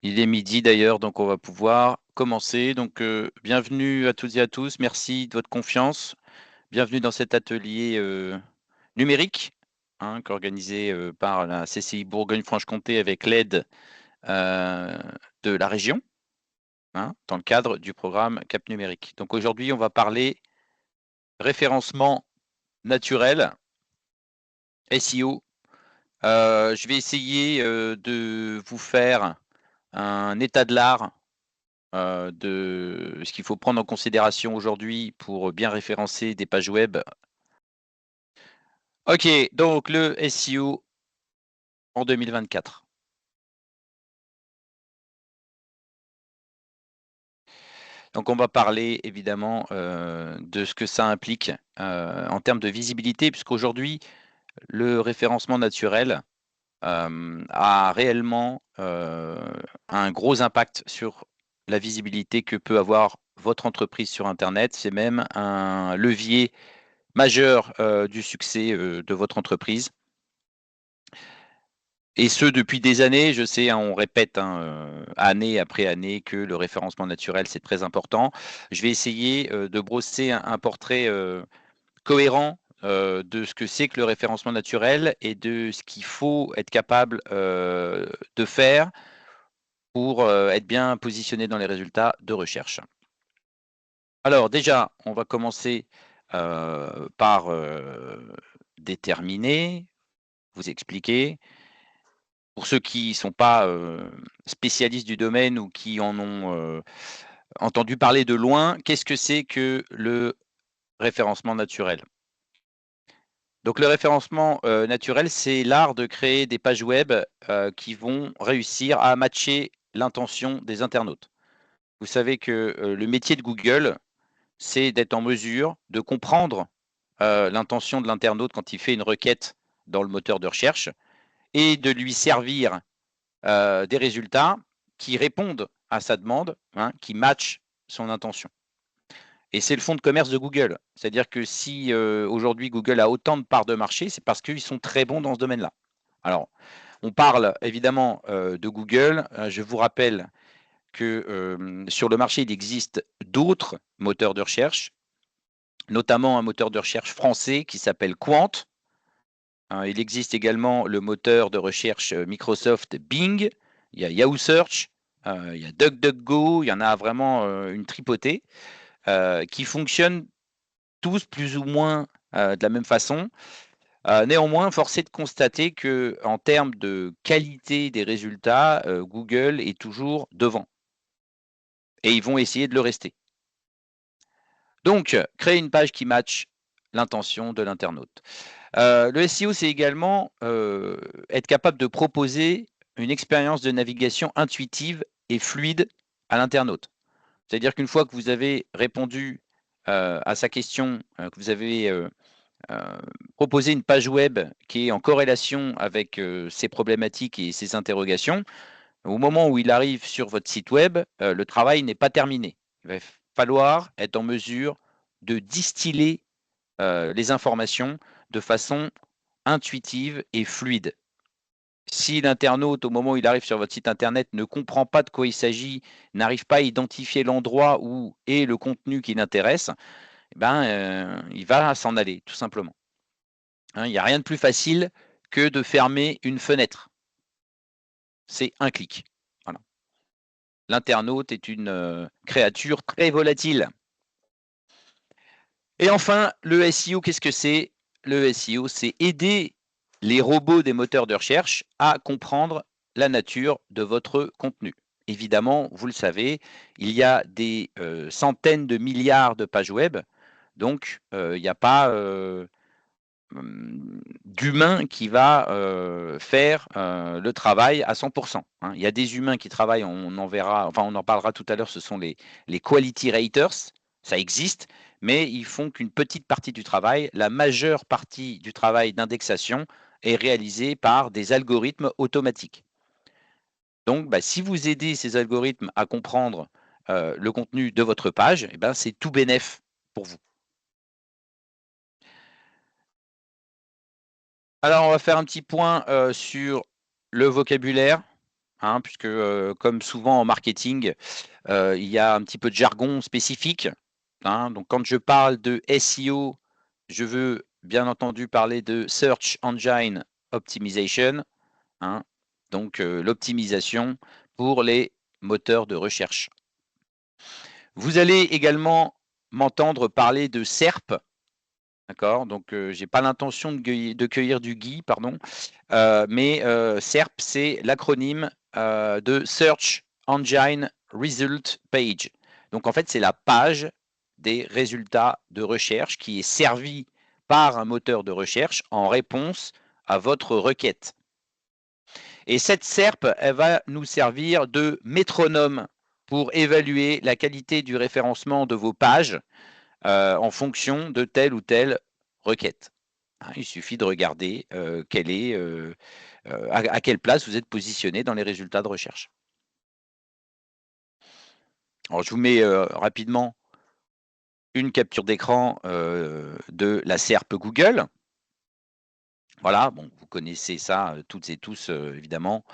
Il est midi d'ailleurs, donc on va pouvoir commencer. Donc, bienvenue à toutes et à tous. Merci de votre confiance. Bienvenue dans cet atelier numérique qu'organisé par la CCI Bourgogne-Franche-Comté avec l'aide euh, de la région, dans le cadre du programme Cap Numérique. Donc aujourd'hui, on va parler référencement naturel, SEO. Je vais essayer de vous faire un état de l'art de ce qu'il faut prendre en considération aujourd'hui pour bien référencer des pages web. Ok, donc le SEO en 2024. Donc on va parler évidemment de ce que ça implique en termes de visibilité, puisqu'aujourd'hui le référencement naturel a réellement un gros impact sur la visibilité que peut avoir votre entreprise sur Internet. C'est même un levier majeur du succès de votre entreprise. Et ce, depuis des années, je sais, on répète année après année que le référencement naturel, c'est très important. Je vais essayer de brosser un portrait cohérent de ce que c'est que le référencement naturel et de ce qu'il faut être capable de faire pour être bien positionné dans les résultats de recherche. Alors déjà, on va commencer par déterminer, vous expliquer. Pour ceux qui ne sont pas spécialistes du domaine ou qui en ont entendu parler de loin, qu'est-ce que c'est que le référencement naturel? Donc le référencement naturel, c'est l'art de créer des pages web qui vont réussir à matcher l'intention des internautes. Vous savez que le métier de Google, c'est d'être en mesure de comprendre l'intention de l'internaute quand il fait une requête dans le moteur de recherche et de lui servir des résultats qui répondent à sa demande, qui matchent son intention. Et c'est le fonds de commerce de Google. C'est-à-dire que si aujourd'hui Google a autant de parts de marché, c'est parce qu'ils sont très bons dans ce domaine-là. Alors, on parle évidemment de Google. Je vous rappelle que sur le marché, il existe d'autres moteurs de recherche, notamment un moteur de recherche français qui s'appelle Quant. Il existe également le moteur de recherche Microsoft Bing, il y a Yahoo Search, il y a DuckDuckGo, il y en a vraiment une tripotée qui fonctionnent tous plus ou moins de la même façon. Néanmoins, force est de constater que en termes de qualité des résultats, Google est toujours devant et ils vont essayer de le rester. Donc, créer une page qui matche l'intention de l'internaute. Le SEO, c'est également être capable de proposer une expérience de navigation intuitive et fluide à l'internaute. C'est-à-dire qu'une fois que vous avez répondu à sa question, que vous avez proposé une page web qui est en corrélation avec ses problématiques et ses interrogations, au moment où il arrive sur votre site web, le travail n'est pas terminé. Il va falloir être en mesure de distiller les informations de façon intuitive et fluide. Si l'internaute, au moment où il arrive sur votre site internet, ne comprend pas de quoi il s'agit, n'arrive pas à identifier l'endroit où est le contenu qui l'intéresse, il va s'en aller, tout simplement. Il n'y a rien de plus facile que de fermer une fenêtre. C'est un clic. Voilà. L'internaute est une créature très volatile. Et enfin, le SEO, qu'est-ce que c'est? Le SEO, c'est aider les robots des moteurs de recherche à comprendre la nature de votre contenu. Évidemment, vous le savez, il y a des centaines de milliards de pages web, donc il n'y a pas d'humain qui va faire le travail à 100%. Il y a des humains qui travaillent, on en verra, enfin on en parlera tout à l'heure, ce sont les quality raters, ça existe, mais ils font qu'une petite partie du travail. La majeure partie du travail d'indexation est réalisée par des algorithmes automatiques. Donc, si vous aidez ces algorithmes à comprendre le contenu de votre page, c'est tout bénef pour vous. Alors, on va faire un petit point sur le vocabulaire. hein, puisque, comme souvent en marketing, il y a un petit peu de jargon spécifique, hein. Donc quand je parle de SEO, je veux bien entendu parler de Search Engine Optimization, hein, donc l'optimisation pour les moteurs de recherche. Vous allez également m'entendre parler de SERP, d'accord? Donc j'ai pas l'intention de cueillir du gui, pardon, mais SERP, c'est l'acronyme, de Search Engine Result Page. Donc en fait, c'est la page des résultats de recherche qui est servie par un moteur de recherche en réponse à votre requête. Et cette SERP, elle va nous servir de métronome pour évaluer la qualité du référencement de vos pages, en fonction de telle ou telle requête. Hein, il suffit de regarder, quelle est, à quelle place vous êtes positionné dans les résultats de recherche. Alors je vous mets, rapidement une capture d'écran, de la SERP Google. Voilà, bon, vous connaissez ça, toutes et tous, évidemment.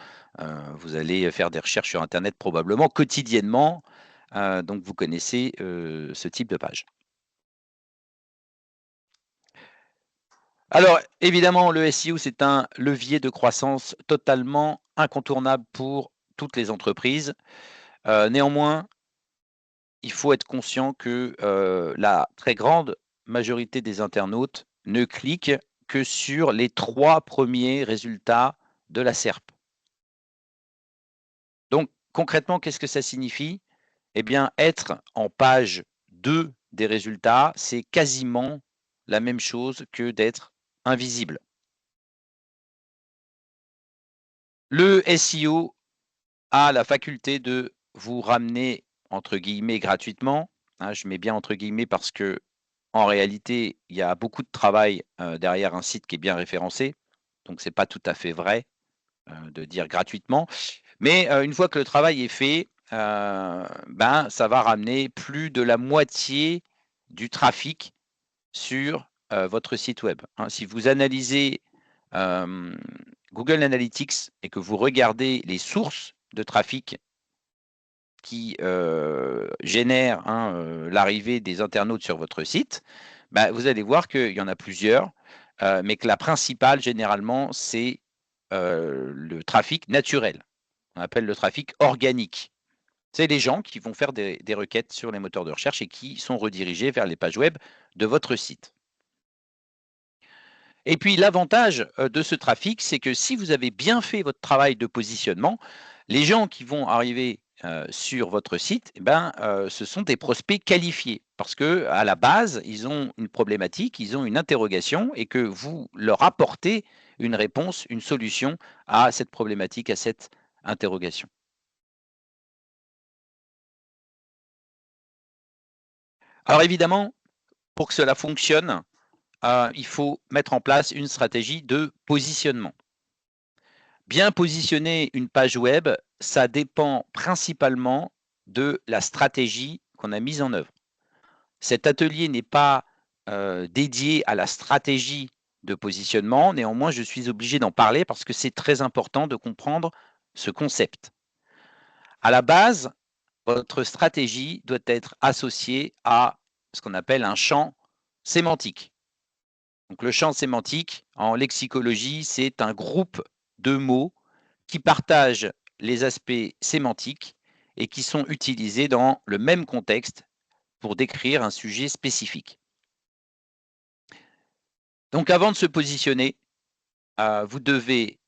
Vous allez faire des recherches sur internet probablement quotidiennement, donc vous connaissez, ce type de page. Alors évidemment, le SEO, c'est un levier de croissance totalement incontournable pour toutes les entreprises. Néanmoins, il faut être conscient que, la très grande majorité des internautes ne cliquent que sur les 3 premiers résultats de la SERP. Donc concrètement, qu'est-ce que ça signifie? Eh bien, être en page 2 des résultats, c'est quasiment la même chose que d'être invisible. Le SEO a la faculté de vous ramener, entre guillemets, «gratuitement», hein, je mets bien entre guillemets parce que en réalité, il y a beaucoup de travail, derrière un site qui est bien référencé, donc c'est pas tout à fait vrai, de dire gratuitement. Mais, une fois que le travail est fait, ben, ça va ramener plus de la moitié du trafic sur, votre site web, hein. Si vous analysez, hem, Google Analytics et que vous regardez les sources de trafic qui, génèrent, hein, l'arrivée des internautes sur votre site, bah, vous allez voir qu'il y en a plusieurs, mais que la principale généralement c'est, le trafic naturel. On appelle le trafic organique. C'est les gens qui vont faire des requêtes sur les moteurs de recherche et qui sont redirigés vers les pages web de votre site. Et puis l'avantage, de ce trafic, c'est que si vous avez bien fait votre travail de positionnement, les gens qui vont arriver, sur votre site et ben, ce sont des prospects qualifiés. Parce que à la base, ils ont une problématique, ils ont une interrogation et que vous leur apportez une réponse, une solution à cette problématique, à cette interrogation. Alors évidemment, pour que cela fonctionne, il faut mettre en place une stratégie de positionnement. Bien positionner une page web, ça dépend principalement de la stratégie qu'on a mise en œuvre. Cet atelier n'est pas, dédié à la stratégie de positionnement, néanmoins je suis obligé d'en parler parce que c'est très important de comprendre ce concept. À la base, votre stratégie doit être associée à ce qu'on appelle un champ sémantique. Donc le champ sémantique, en lexicologie, c'est un groupe de mots qui partagent les aspects sémantiques et qui sont utilisés dans le même contexte pour décrire un sujet spécifique. Donc avant de se positionner, vous devez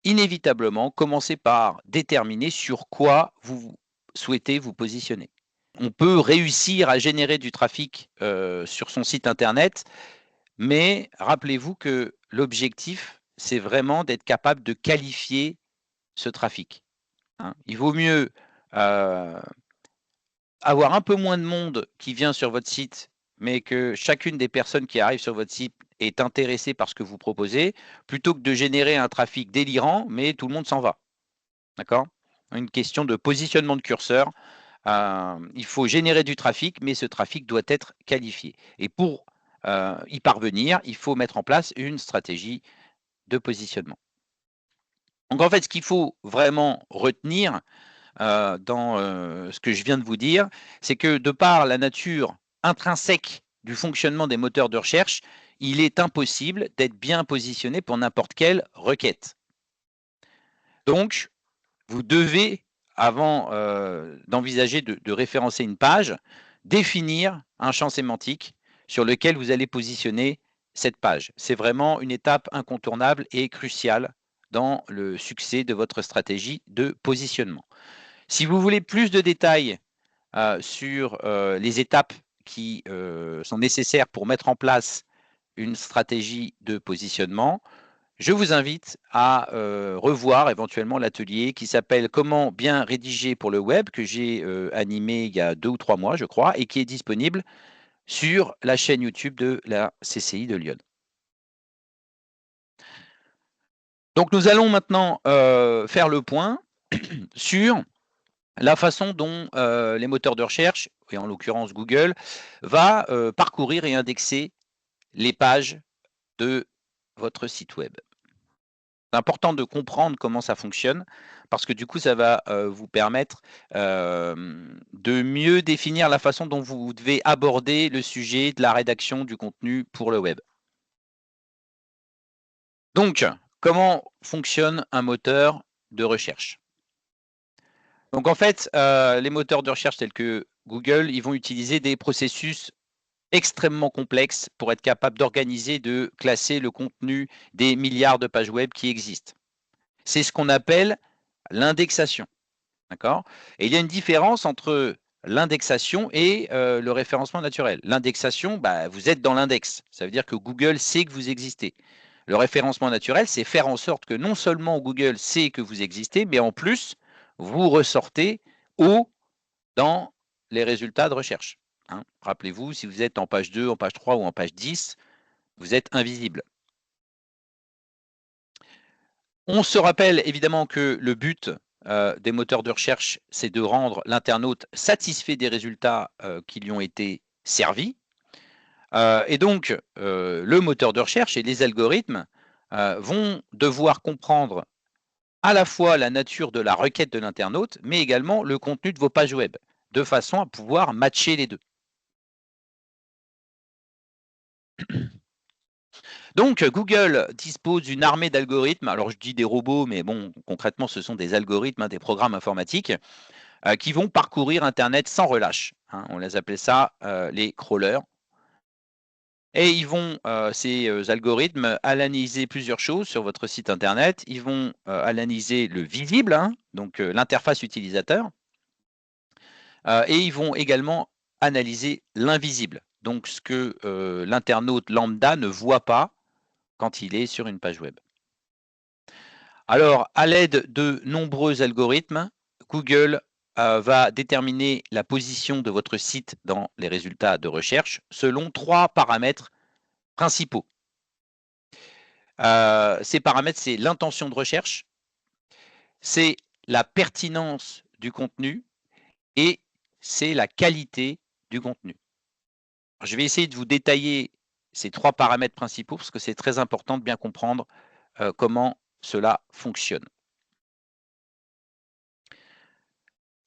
inévitablement commencer par déterminer sur quoi vous souhaitez vous positionner. On peut réussir à générer du trafic, sur son site internet, mais rappelez-vous que l'objectif, c'est vraiment d'être capable de qualifier ce trafic, hein. Il vaut mieux, heu, avoir un peu moins de monde qui vient sur votre site, mais que chacune des personnes qui arrivent sur votre site est intéressée par ce que vous proposez, plutôt que de générer un trafic délirant, mais tout le monde s'en va, d'accord? Une question de positionnement de curseur, il faut générer du trafic, mais ce trafic doit être qualifié et pour, y parvenir, il faut mettre en place une stratégie de positionnement. Donc en fait, ce qu'il faut vraiment retenir dans ce que je viens de vous dire, c'est que de par la nature intrinsèque du fonctionnement des moteurs de recherche, il est impossible d'être bien positionné pour n'importe quelle requête. Donc, vous devez, avant d'envisager de référencer une page, définir un champ sémantique sur lequel vous allez positionner cette page. C'est vraiment une étape incontournable et cruciale dans le succès de votre stratégie de positionnement. Si vous voulez plus de détails sur les étapes qui sont nécessaires pour mettre en place une stratégie de positionnement, je vous invite à revoir éventuellement l'atelier qui s'appelle Comment bien rédiger pour le web, que j'ai animé il y a 2 ou 3 mois, je crois, et qui est disponible sur la chaîne YouTube de la CCI de Lyon. Donc nous allons maintenant faire le point sur la façon dont les moteurs de recherche, et en l'occurrence Google, va parcourir et indexer les pages de votre site web. C'est important de comprendre comment ça fonctionne parce que du coup, ça va vous permettre de mieux définir la façon dont vous devez aborder le sujet de la rédaction du contenu pour le web. Donc, comment fonctionne un moteur de recherche? Donc en fait, les moteurs de recherche tels que Google, ils vont utiliser des processus extrêmement complexes pour être capables d'organiser, de classer le contenu des milliards de pages web qui existent. C'est ce qu'on appelle l'indexation, d'accord? Et il y a une différence entre l'indexation et le référencement naturel. L'indexation, bah, vous êtes dans l'index, ça veut dire que Google sait que vous existez. Le référencement naturel, c'est faire en sorte que non seulement Google sait que vous existez, mais en plus, vous ressortez haut dans les résultats de recherche, hein. Rappelez-vous, si vous êtes en page 2, en page 3 ou en page 10, vous êtes invisible. On se rappelle évidemment que le but des moteurs de recherche, c'est de rendre l'internaute satisfait des résultats qui lui ont été servis. Et donc, le moteur de recherche et les algorithmes vont devoir comprendre à la fois la nature de la requête de l'internaute, mais également le contenu de vos pages web, de façon à pouvoir matcher les deux. Donc, Google dispose d'une armée d'algorithmes. Alors, je dis des robots, mais bon, concrètement, ce sont des algorithmes, hein, des programmes informatiques qui vont parcourir Internet sans relâche, hein. On les appelle ça les crawlers. Et ils vont, ces algorithmes, analyser plusieurs choses sur votre site Internet. Ils vont analyser le visible, hein, donc l'interface utilisateur, et ils vont également analyser l'invisible, donc ce que l'internaute lambda ne voit pas quand il est sur une page web. Alors, à l'aide de nombreux algorithmes, Google va déterminer la position de votre site dans les résultats de recherche selon 3 paramètres principaux. Ces paramètres, c'est l'intention de recherche, c'est la pertinence du contenu et c'est la qualité du contenu. Je vais essayer de vous détailler ces 3 paramètres principaux parce que c'est très important de bien comprendre comment cela fonctionne.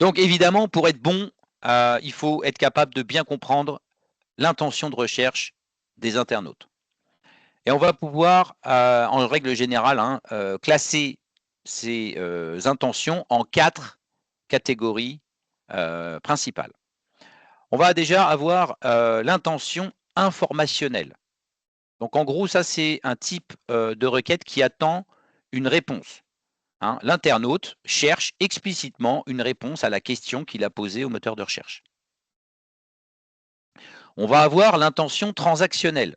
Donc évidemment, pour être bon, il faut être capable de bien comprendre l'intention de recherche des internautes. Et on va pouvoir, en règle générale, hein, classer ces intentions en 4 catégories principales. On va déjà avoir l'intention informationnelle. Donc en gros, ça c'est un type de requête qui attend une réponse, hein. L'internaute cherche explicitement une réponse à la question qu'il a posée au moteur de recherche. On va avoir l'intention transactionnelle.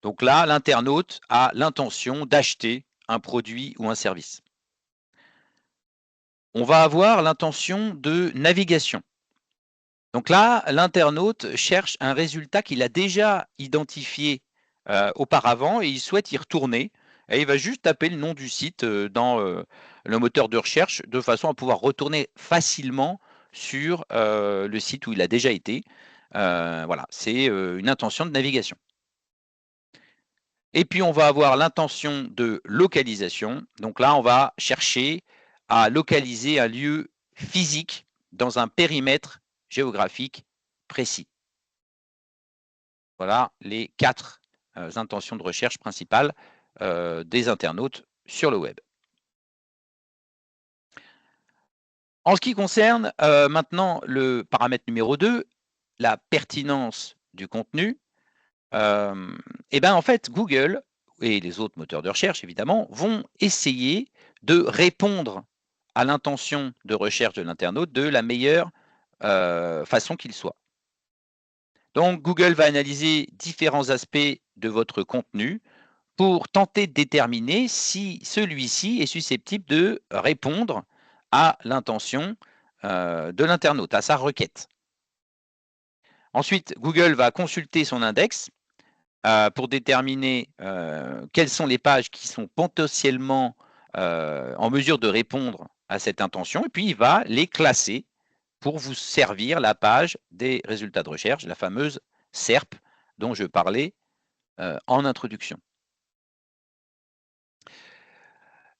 Donc là, l'internaute a l'intention d'acheter un produit ou un service. On va avoir l'intention de navigation. Donc là, l'internaute cherche un résultat qu'il a déjà identifié auparavant et il souhaite y retourner. Et il va juste taper le nom du site dans le moteur de recherche de façon à pouvoir retourner facilement sur le site où il a déjà été. Voilà, c'est une intention de navigation. Et puis, on va avoir l'intention de localisation. Donc là, on va chercher à localiser un lieu physique dans un périmètre géographique précis. Voilà les 4 intentions de recherche principales des internautes sur le web. En ce qui concerne maintenant le paramètre numéro 2, la pertinence du contenu, et ben en fait, Google et les autres moteurs de recherche, évidemment, vont essayer de répondre à l'intention de recherche de l'internaute de la meilleure façon qu'il soit. Donc, Google va analyser différents aspects de votre contenu pour tenter de déterminer si celui-ci est susceptible de répondre à l'intention de l'internaute, à sa requête. Ensuite, Google va consulter son index pour déterminer quelles sont les pages qui sont potentiellement en mesure de répondre à cette intention, et puis il va les classer pour vous servir la page des résultats de recherche, la fameuse SERP dont je parlais en introduction.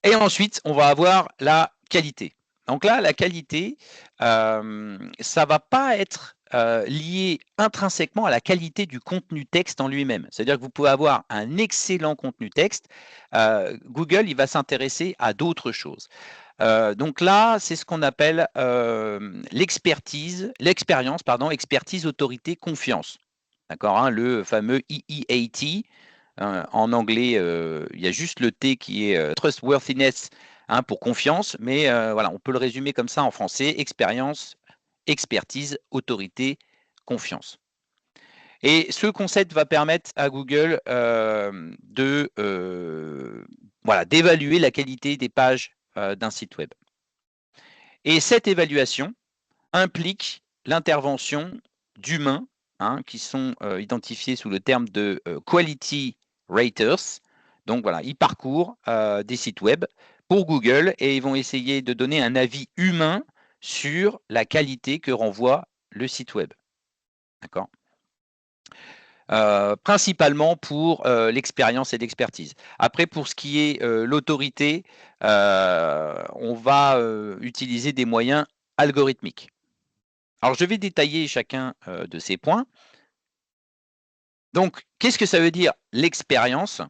Et ensuite, on va avoir la qualité. Donc là, la qualité, ça ne va pas être lié intrinsèquement à la qualité du contenu texte en lui-même. C'est-à-dire que vous pouvez avoir un excellent contenu texte. Google, il va s'intéresser à d'autres choses. Donc là, c'est ce qu'on appelle l'expérience, expertise, autorité, confiance. D'accord, hein, le fameux EEAT. En anglais, il y a juste le T qui est trustworthiness pour confiance, mais voilà, on peut le résumer comme ça en français, expérience, expertise, autorité, confiance. Et ce concept va permettre à Google d'évaluer la qualité des pages d'un site web. Et cette évaluation implique l'intervention d'humains qui sont identifiés sous le terme de quality raters. Donc voilà, ils parcourent des sites web pour Google et ils vont essayer de donner un avis humain sur la qualité que renvoie le site web. D'accord ? Principalement pour l'expérience et l'expertise. Après, pour ce qui est l'autorité, on va utiliser des moyens algorithmiques. Alors, je vais détailler chacun de ces points. Donc, qu'est-ce que ça veut dire l'expérience?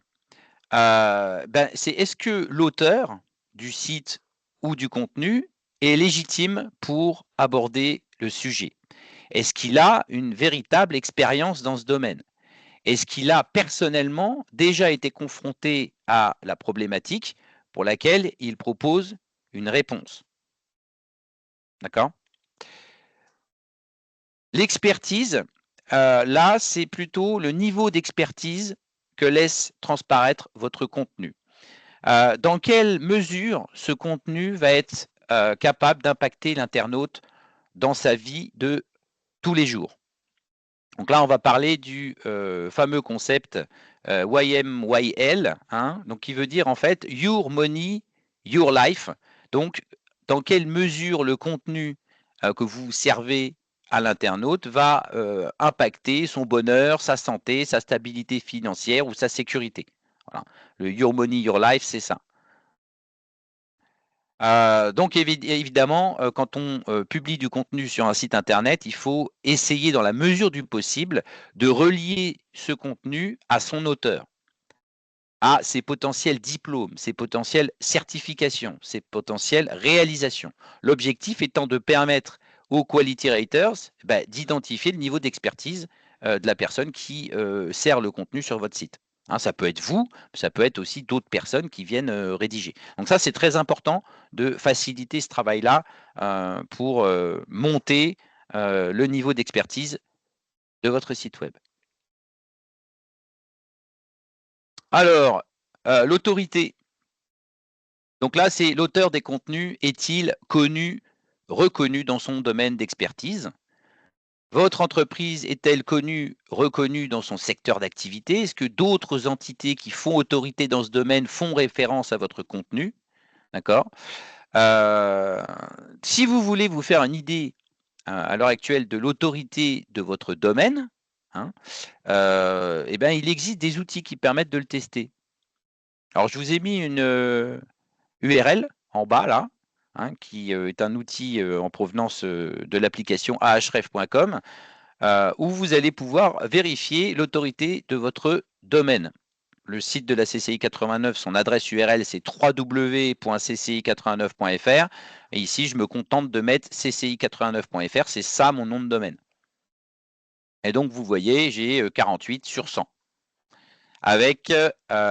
C'est est-ce que l'auteur du site ou du contenu est légitime pour aborder le sujet? Est-ce qu'il a une véritable expérience dans ce domaine? Est-ce qu'il a personnellement déjà été confronté à la problématique pour laquelle il propose une réponse? D'accord? L'expertise, là, c'est plutôt le niveau d'expertise que laisse transparaître votre contenu. Dans quelle mesure ce contenu va être capable d'impacter l'internaute dans sa vie de tous les jours? Donc là, on va parler du fameux concept YMYL, donc qui veut dire en fait Your Money, Your Life. Donc, dans quelle mesure le contenu que vous servez à l'internaute va impacter son bonheur, sa santé, sa stabilité financière ou sa sécurité. Voilà. Le Your Money, Your Life, c'est ça. Donc évidemment, quand on publie du contenu sur un site internet, il faut essayer dans la mesure du possible de relier ce contenu à son auteur, à ses potentiels diplômes, ses potentielles certifications, ses potentielles réalisations. L'objectif étant de permettre aux quality raters d'identifier le niveau d'expertise de la personne qui sert le contenu sur votre site. Ça peut être vous, ça peut être aussi d'autres personnes qui viennent rédiger. Donc ça, c'est très important de faciliter ce travail-là pour monter le niveau d'expertise de votre site web. Alors, l'autorité. Donc là, c'est l'auteur des contenus est-il connu, reconnu dans son domaine d'expertise? Votre entreprise est-elle connue, reconnue dans son secteur d'activité? Est-ce que d'autres entités qui font autorité dans ce domaine font référence à votre contenu? D'accord. Si vous voulez vous faire une idée à l'heure actuelle de l'autorité de votre domaine, hein, eh ben, il existe des outils qui permettent de le tester. Alors, je vous ai mis une URL en bas là, hein, qui est un outil en provenance de l'application ahref.com, où vous allez pouvoir vérifier l'autorité de votre domaine. Le site de la CCI 89, son adresse URL, c'est www.cci89.fr. Et ici, je me contente de mettre cci89.fr, c'est ça mon nom de domaine. Et donc, vous voyez, j'ai 48 sur 100. Avec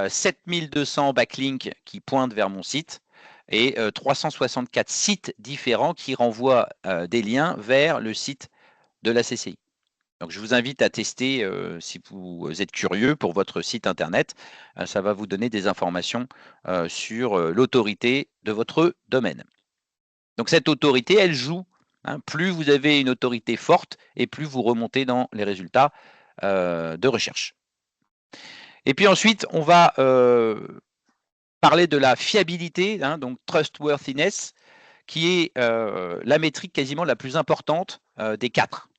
7200 backlinks qui pointent vers mon site et 364 sites différents qui renvoient des liens vers le site de la CCI. Donc, je vous invite à tester si vous êtes curieux pour votre site internet. Ça va vous donner des informations sur l'autorité de votre domaine. Donc, cette autorité, elle joue, hein. Plus vous avez une autorité forte et plus vous remontez dans les résultats de recherche. Et puis ensuite, on va parler de la fiabilité, hein, donc trustworthiness, qui est la métrique quasiment la plus importante des 4,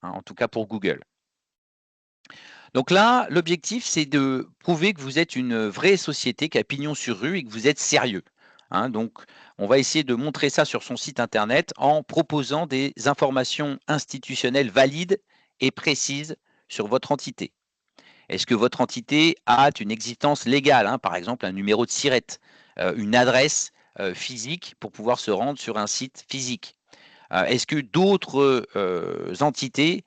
hein, en tout cas pour Google. Donc là, l'objectif, c'est de prouver que vous êtes une vraie société qui a pignon sur rue et que vous êtes sérieux, hein. Donc, on va essayer de montrer ça sur son site internet en proposant des informations institutionnelles valides et précises sur votre entité. Est-ce que votre entité a une existence légale, hein, par exemple un numéro de SIRET, une adresse physique pour pouvoir se rendre sur un site physique? Est-ce que d'autres entités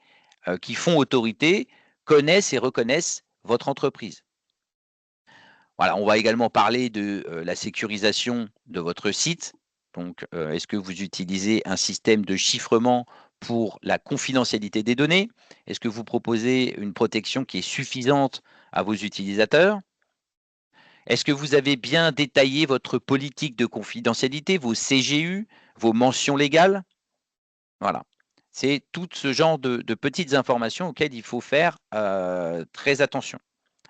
qui font autorité connaissent et reconnaissent votre entreprise? Voilà, on va également parler de la sécurisation de votre site. Donc, est-ce que vous utilisez un système de chiffrement pour la confidentialité des données? Est-ce que vous proposez une protection qui est suffisante à vos utilisateurs? Est-ce que vous avez bien détaillé votre politique de confidentialité, vos CGU, vos mentions légales? Voilà. C'est tout ce genre de petites informations auxquelles il faut faire très attention.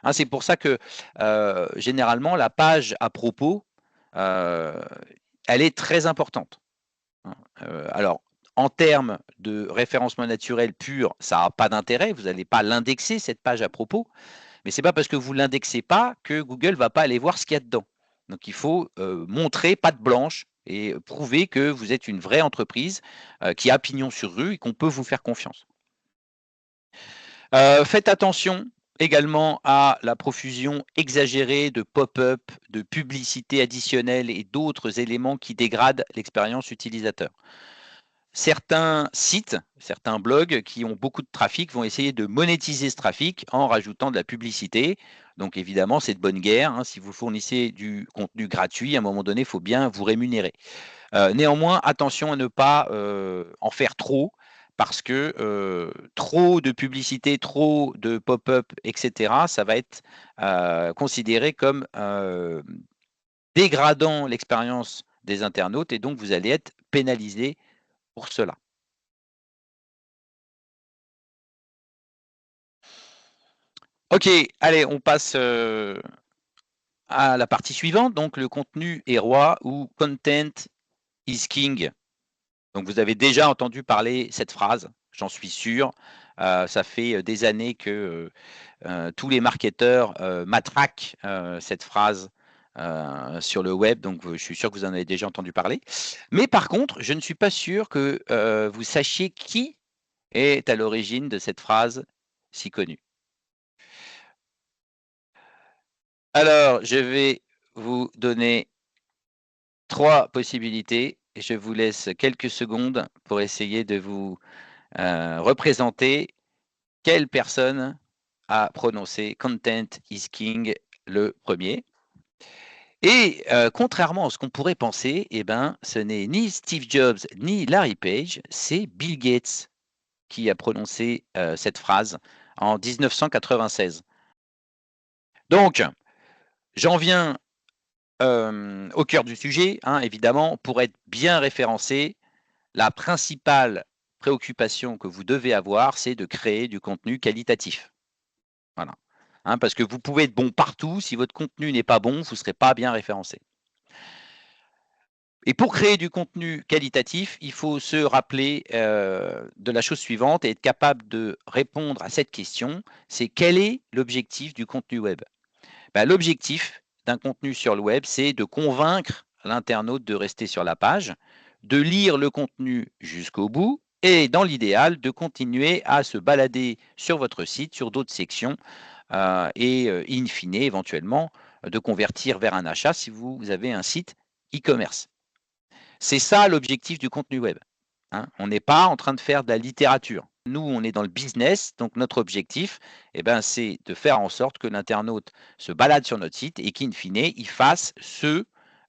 Hein, c'est pour ça que généralement, la page à propos, euh, elle est très importante, hein. Alors, en termes de référencement naturel pur, ça n'a pas d'intérêt. Vous n'allez pas l'indexer, cette page à propos. Mais ce n'est pas parce que vous ne l'indexez pas que Google ne va pas aller voir ce qu'il y a dedans. Donc, il faut montrer patte blanche et prouver que vous êtes une vraie entreprise qui a pignon sur rue et qu'on peut vous faire confiance. Faites attention également à la profusion exagérée de pop-up, de publicités additionnelles et d'autres éléments qui dégradent l'expérience utilisateur. Certains sites, certains blogs qui ont beaucoup de trafic vont essayer de monétiser ce trafic en rajoutant de la publicité. Donc évidemment, c'est de bonne guerre, hein. Si vous fournissez du contenu gratuit, à un moment donné, il faut bien vous rémunérer. Néanmoins, attention à ne pas en faire trop, parce que trop de publicité, trop de pop-up, etc., ça va être considéré comme dégradant l'expérience des internautes et donc vous allez être pénalisé pour cela. Ok, allez, on passe à la partie suivante. Donc, le contenu est roi ou content is king. Donc, vous avez déjà entendu parler cette phrase, j'en suis sûr. Ça fait des années que tous les marketeurs matraquent cette phrase sur le web. Donc, je suis sûr que vous en avez déjà entendu parler. Mais par contre, je ne suis pas sûr que vous sachiez qui est à l'origine de cette phrase si connue. Alors, je vais vous donner 3 possibilités et je vous laisse quelques secondes pour essayer de vous représenter quelle personne a prononcé Content is King le premier. Et contrairement à ce qu'on pourrait penser, eh ben, ce n'est ni Steve Jobs ni Larry Page, c'est Bill Gates qui a prononcé cette phrase en 1996. Donc, j'en viens au cœur du sujet, hein, évidemment, pour être bien référencé, la principale préoccupation que vous devez avoir, c'est de créer du contenu qualitatif. Voilà. Hein, parce que vous pouvez être bon partout, si votre contenu n'est pas bon, vous ne serez pas bien référencé. Et pour créer du contenu qualitatif, il faut se rappeler de la chose suivante et être capable de répondre à cette question, c'est quel est l'objectif du contenu web? Ben, l'objectif d'un contenu sur le web, c'est de convaincre l'internaute de rester sur la page, de lire le contenu jusqu'au bout et dans l'idéal, de continuer à se balader sur votre site, sur d'autres sections et in fine, éventuellement, de convertir vers un achat si vous avez un site e-commerce. C'est ça l'objectif du contenu web. Hein. On n'est pas en train de faire de la littérature. Nous, on est dans le business, donc notre objectif, c'est de faire en sorte que l'internaute se balade sur notre site et qu'in fine, il fasse ce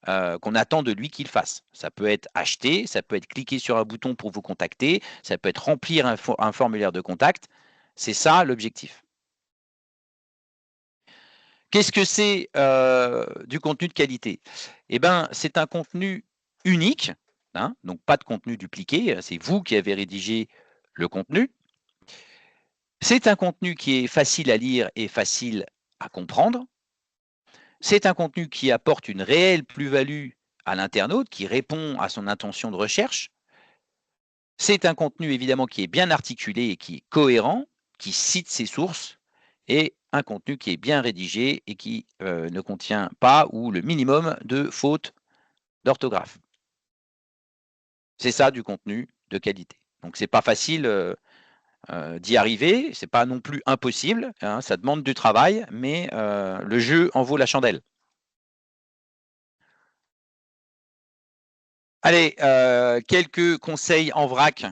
qu'on attend de lui qu'il fasse. Ça peut être acheter, ça peut être cliquer sur un bouton pour vous contacter, ça peut être remplir un formulaire de contact. C'est ça l'objectif. Qu'est-ce que c'est du contenu de qualité? C'est un contenu unique, hein, donc pas de contenu dupliqué, c'est vous qui avez rédigé le contenu. C'est un contenu qui est facile à lire et facile à comprendre. C'est un contenu qui apporte une réelle plus-value à l'internaute, qui répond à son intention de recherche. C'est un contenu évidemment qui est bien articulé et qui est cohérent, qui cite ses sources, et un contenu qui est bien rédigé et qui ne contient pas ou le minimum de fautes d'orthographe. C'est ça du contenu de qualité. Donc c'est pas facile d'y arriver, c'est pas non plus impossible, hein, ça demande du travail, mais le jeu en vaut la chandelle. Allez, quelques conseils en vrac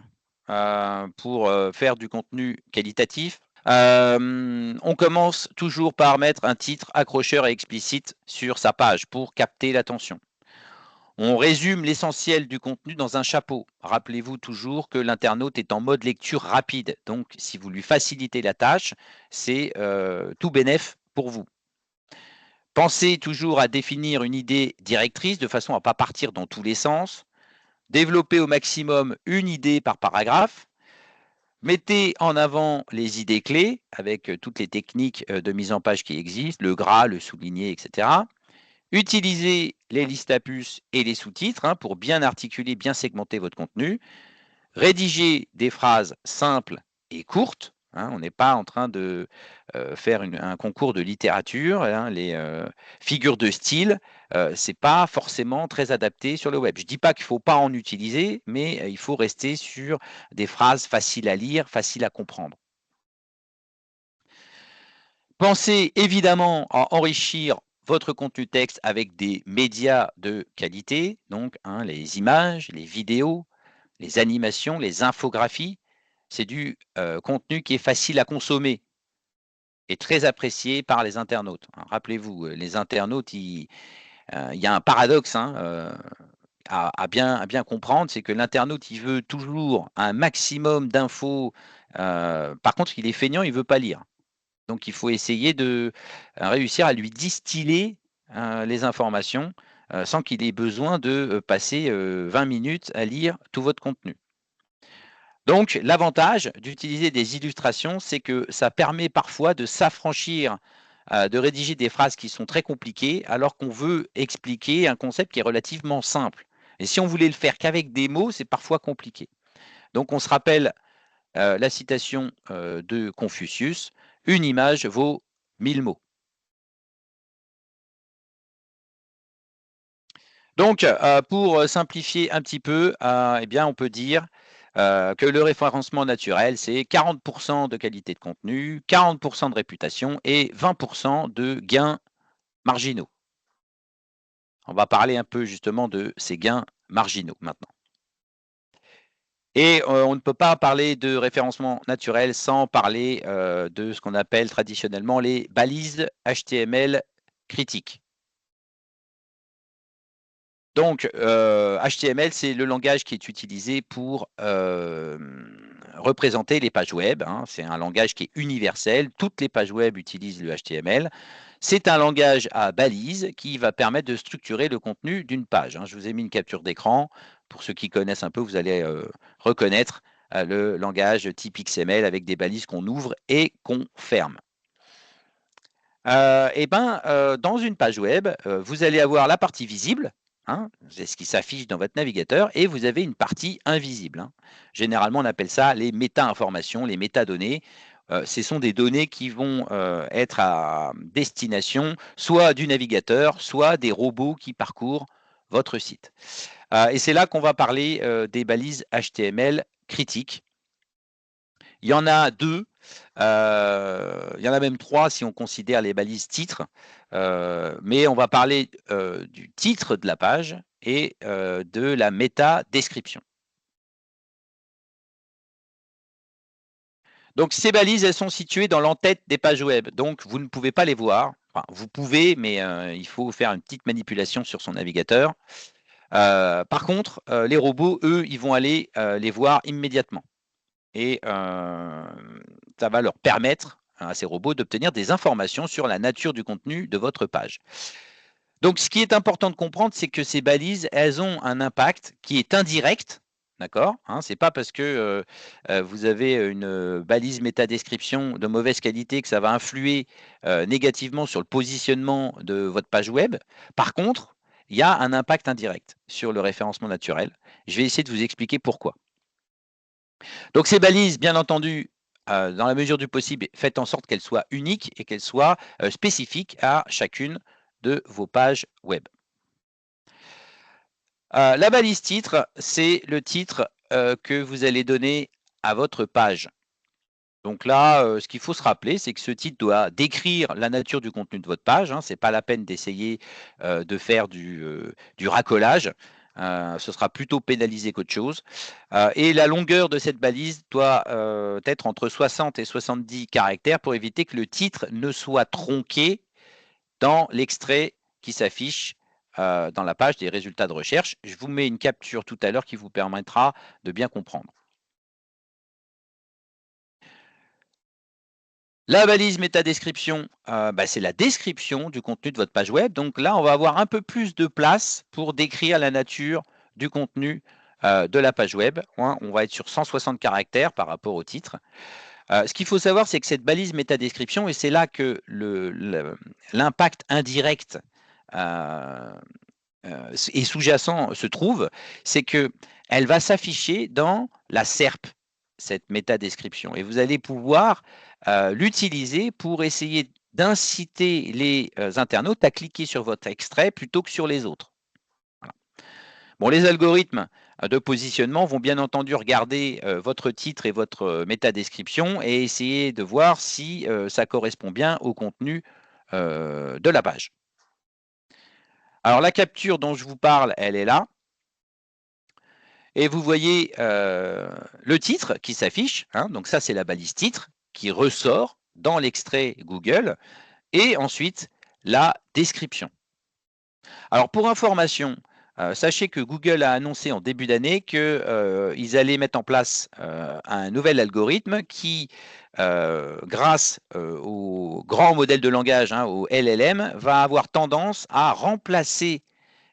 pour faire du contenu qualitatif. On commence toujours par mettre un titre accrocheur et explicite sur sa page pour capter l'attention. On résume l'essentiel du contenu dans un chapeau. Rappelez-vous toujours que l'internaute est en mode lecture rapide. Donc, si vous lui facilitez la tâche, c'est tout bénef pour vous. Pensez toujours à définir une idée directrice de façon à ne pas partir dans tous les sens. Développez au maximum une idée par paragraphe. Mettez en avant les idées clés avec toutes les techniques de mise en page qui existent, le gras, le souligné, etc. Utilisez les listes à puces et les sous-titres pour bien articuler, bien segmenter votre contenu. Rédigez des phrases simples et courtes. On n'est pas en train de faire un concours de littérature. Les figures de style, ce n'est pas forcément très adapté sur le web. Je ne dis pas qu'il ne faut pas en utiliser, mais il faut rester sur des phrases faciles à lire, faciles à comprendre. Pensez évidemment à enrichir votre contenu texte avec des médias de qualité, donc les images, les vidéos, les animations, les infographies. C'est du contenu qui est facile à consommer et très apprécié par les internautes. Rappelez-vous, les internautes, il y a un paradoxe à bien comprendre, c'est que l'internaute, il veut toujours un maximum d'infos. Par contre, il est feignant, il ne veut pas lire. Donc, il faut essayer de réussir à lui distiller les informations sans qu'il ait besoin de passer 20 minutes à lire tout votre contenu. Donc, l'avantage d'utiliser des illustrations, c'est que ça permet parfois de s'affranchir, de rédiger des phrases qui sont très compliquées, alors qu'on veut expliquer un concept qui est relativement simple. Et si on voulait le faire qu'avec des mots, c'est parfois compliqué. Donc, on se rappelle la citation de Confucius, « Une image vaut 1000 mots ». Donc, pour simplifier un petit peu, on peut dire que le référencement naturel, c'est 40% de qualité de contenu, 40% de réputation et 20% de gains marginaux. On va parler un peu justement de ces gains marginaux maintenant. Et on ne peut pas parler de référencement naturel sans parler de ce qu'on appelle traditionnellement les balises HTML critiques. Donc, HTML, c'est le langage qui est utilisé pour représenter les pages web. C'est un langage qui est universel. Toutes les pages web utilisent le HTML. C'est un langage à balises qui va permettre de structurer le contenu d'une page. Je vous ai mis une capture d'écran. Pour ceux qui connaissent un peu, vous allez reconnaître le langage type XML avec des balises qu'on ouvre et qu'on ferme. Dans une page web, vous allez avoir la partie visible. hein, c'est ce qui s'affiche dans votre navigateur, et vous avez une partie invisible, hein. Généralement, on appelle ça les méta-informations, les métadonnées. Ce sont des données qui vont être à destination soit du navigateur, soit des robots qui parcourent votre site. Et c'est là qu'on va parler des balises HTML critiques. Il y en a deux, il y en a même trois si on considère les balises titres, mais on va parler du titre de la page et de la méta-description. Donc ces balises, elles sont situées dans l'entête des pages web, donc vous ne pouvez pas les voir. Enfin, vous pouvez, mais il faut faire une petite manipulation sur son navigateur. Par contre, les robots, eux, ils vont aller les voir immédiatement. Et ça va leur permettre à ces robots d'obtenir des informations sur la nature du contenu de votre page. Donc, ce qui est important de comprendre, c'est que ces balises, elles ont un impact qui est indirect, d'accord, hein, c'est pas parce que vous avez une balise métadescription de mauvaise qualité que ça va influer négativement sur le positionnement de votre page web. Par contre, il y a un impact indirect sur le référencement naturel. Je vais essayer de vous expliquer pourquoi. Donc ces balises, bien entendu, dans la mesure du possible, faites en sorte qu'elles soient uniques et qu'elles soient spécifiques à chacune de vos pages web. La balise titre, c'est le titre que vous allez donner à votre page. Donc là, ce qu'il faut se rappeler, c'est que ce titre doit décrire la nature du contenu de votre page, hein. Ce n'est pas la peine d'essayer de faire du racolage. Ce sera plutôt pénalisé qu'autre chose. Et la longueur de cette balise doit être entre 60 et 70 caractères pour éviter que le titre ne soit tronqué dans l'extrait qui s'affiche dans la page des résultats de recherche. Je vous mets une capture tout à l'heure qui vous permettra de bien comprendre. La balise métadescription, c'est la description du contenu de votre page web. Donc là, on va avoir un peu plus de place pour décrire la nature du contenu de la page web, hein. On va être sur 160 caractères par rapport au titre. Ce qu'il faut savoir, c'est que cette balise métadescription, et c'est là que l'impact indirect et sous-jacent se trouve, c'est qu'elle va s'afficher dans la SERP, cette métadescription. Et vous allez pouvoir l'utiliser pour essayer d'inciter les internautes à cliquer sur votre extrait plutôt que sur les autres. Voilà. Bon, les algorithmes de positionnement vont bien entendu regarder votre titre et votre métadescription et essayer de voir si ça correspond bien au contenu de la page. Alors la capture dont je vous parle, elle est là. Et vous voyez le titre qui s'affiche, hein, donc ça c'est la balise titre qui ressort dans l'extrait Google, et ensuite la description. Alors pour information, sachez que Google a annoncé en début d'année qu'ils allaient mettre en place un nouvel algorithme qui, grâce au grand modèle de langage, hein, au LLM, va avoir tendance à remplacer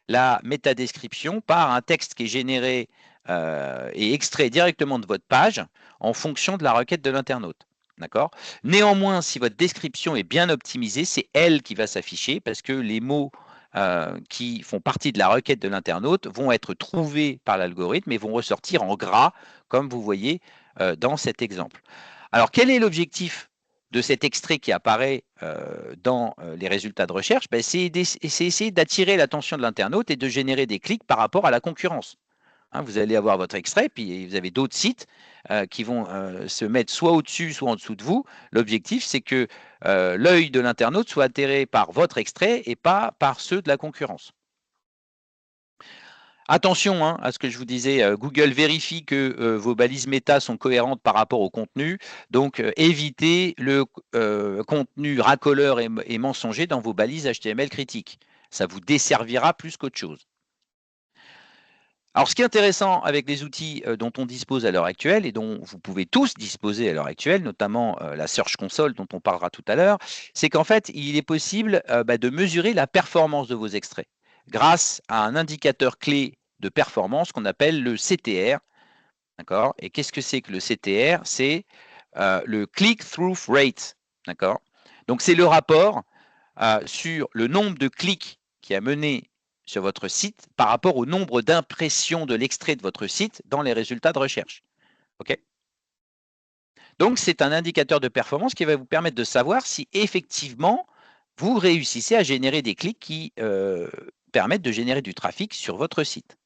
la métadescription par un texte qui est généré et extrait directement de votre page en fonction de la requête de l'internaute. D'accord? Néanmoins, si votre description est bien optimisée, c'est elle qui va s'afficher parce que les mots qui font partie de la requête de l'internaute vont être trouvés par l'algorithme et vont ressortir en gras, comme vous voyez dans cet exemple. Alors, quel est l'objectif de cet extrait qui apparaît dans les résultats de recherche? C'est essayer d'attirer l'attention de l'internaute et de générer des clics par rapport à la concurrence. Hein, vous allez avoir votre extrait, puis vous avez d'autres sites qui vont se mettre soit au-dessus, soit en dessous de vous. L'objectif, c'est que l'œil de l'internaute soit attiré par votre extrait et pas par ceux de la concurrence. Attention hein, à ce que je vous disais, Google vérifie que vos balises méta sont cohérentes par rapport au contenu, donc évitez le contenu racoleur et mensonger dans vos balises HTML critiques. Ça vous desservira plus qu'autre chose. Alors, ce qui est intéressant avec les outils dont on dispose à l'heure actuelle et dont vous pouvez tous disposer à l'heure actuelle, notamment la Search Console dont on parlera tout à l'heure, c'est qu'en fait, il est possible de mesurer la performance de vos extraits grâce à un indicateur clé de performance qu'on appelle le CTR. D'accord? Et qu'est-ce que c'est que le CTR? C'est le click-through rate. D'accord? Donc, c'est le rapport sur le nombre de clics qui a mené sur votre site par rapport au nombre d'impressions de l'extrait de votre site dans les résultats de recherche. OK? Donc, c'est un indicateur de performance qui va vous permettre de savoir si effectivement vous réussissez à générer des clics qui permettent de générer du trafic sur votre site.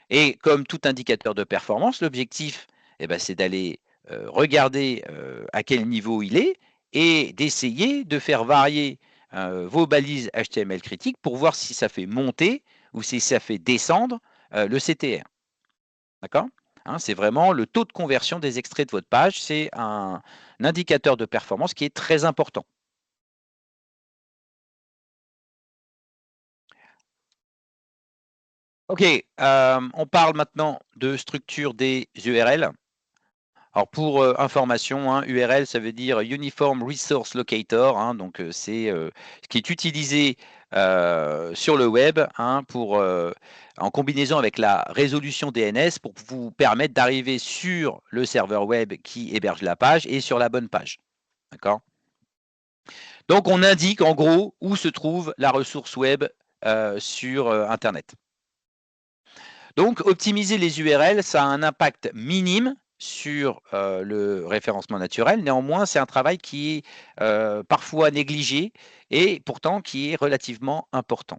Et comme tout indicateur de performance, l'objectif, eh ben, c'est d'aller regarder à quel niveau il est et d'essayer de faire varier vos balises HTML critiques pour voir si ça fait monter ou si ça fait descendre le CTR. D'accord? Hein, c'est vraiment le taux de conversion des extraits de votre page. C'est un indicateur de performance qui est très important. OK, on parle maintenant de structure des URL. Alors pour information, hein, URL, ça veut dire Uniform Resource Locator, hein, donc c'est ce qui est utilisé sur le web, hein, en combinaison avec la résolution DNS pour vous permettre d'arriver sur le serveur web qui héberge la page et sur la bonne page. D'accord? Donc on indique en gros où se trouve la ressource web sur Internet. Donc, optimiser les URL, ça a un impact minime sur le référencement naturel. Néanmoins, c'est un travail qui est parfois négligé et pourtant qui est relativement important.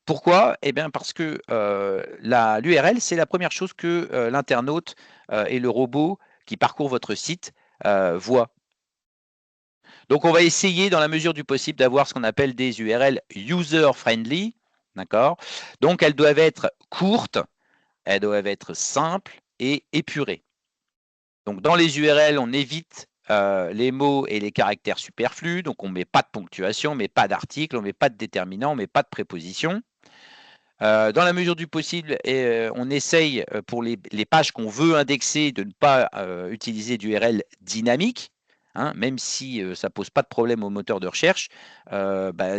Pourquoi? Eh bien, parce que l'URL, c'est la première chose que l'internaute et le robot qui parcourt votre site voient. Donc, on va essayer, dans la mesure du possible, d'avoir ce qu'on appelle des URL user-friendly. D'accord? Donc, elles doivent être courtes, elles doivent être simples et épurées. Donc dans les URL, on évite les mots et les caractères superflus. Donc on ne met pas de ponctuation, on ne met pas d'article, on ne met pas de déterminant, on ne met pas de préposition. Dans la mesure du possible, on essaye pour les pages qu'on veut indexer de ne pas utiliser d'URL dynamique. Hein, même si ça ne pose pas de problème au moteur de recherche,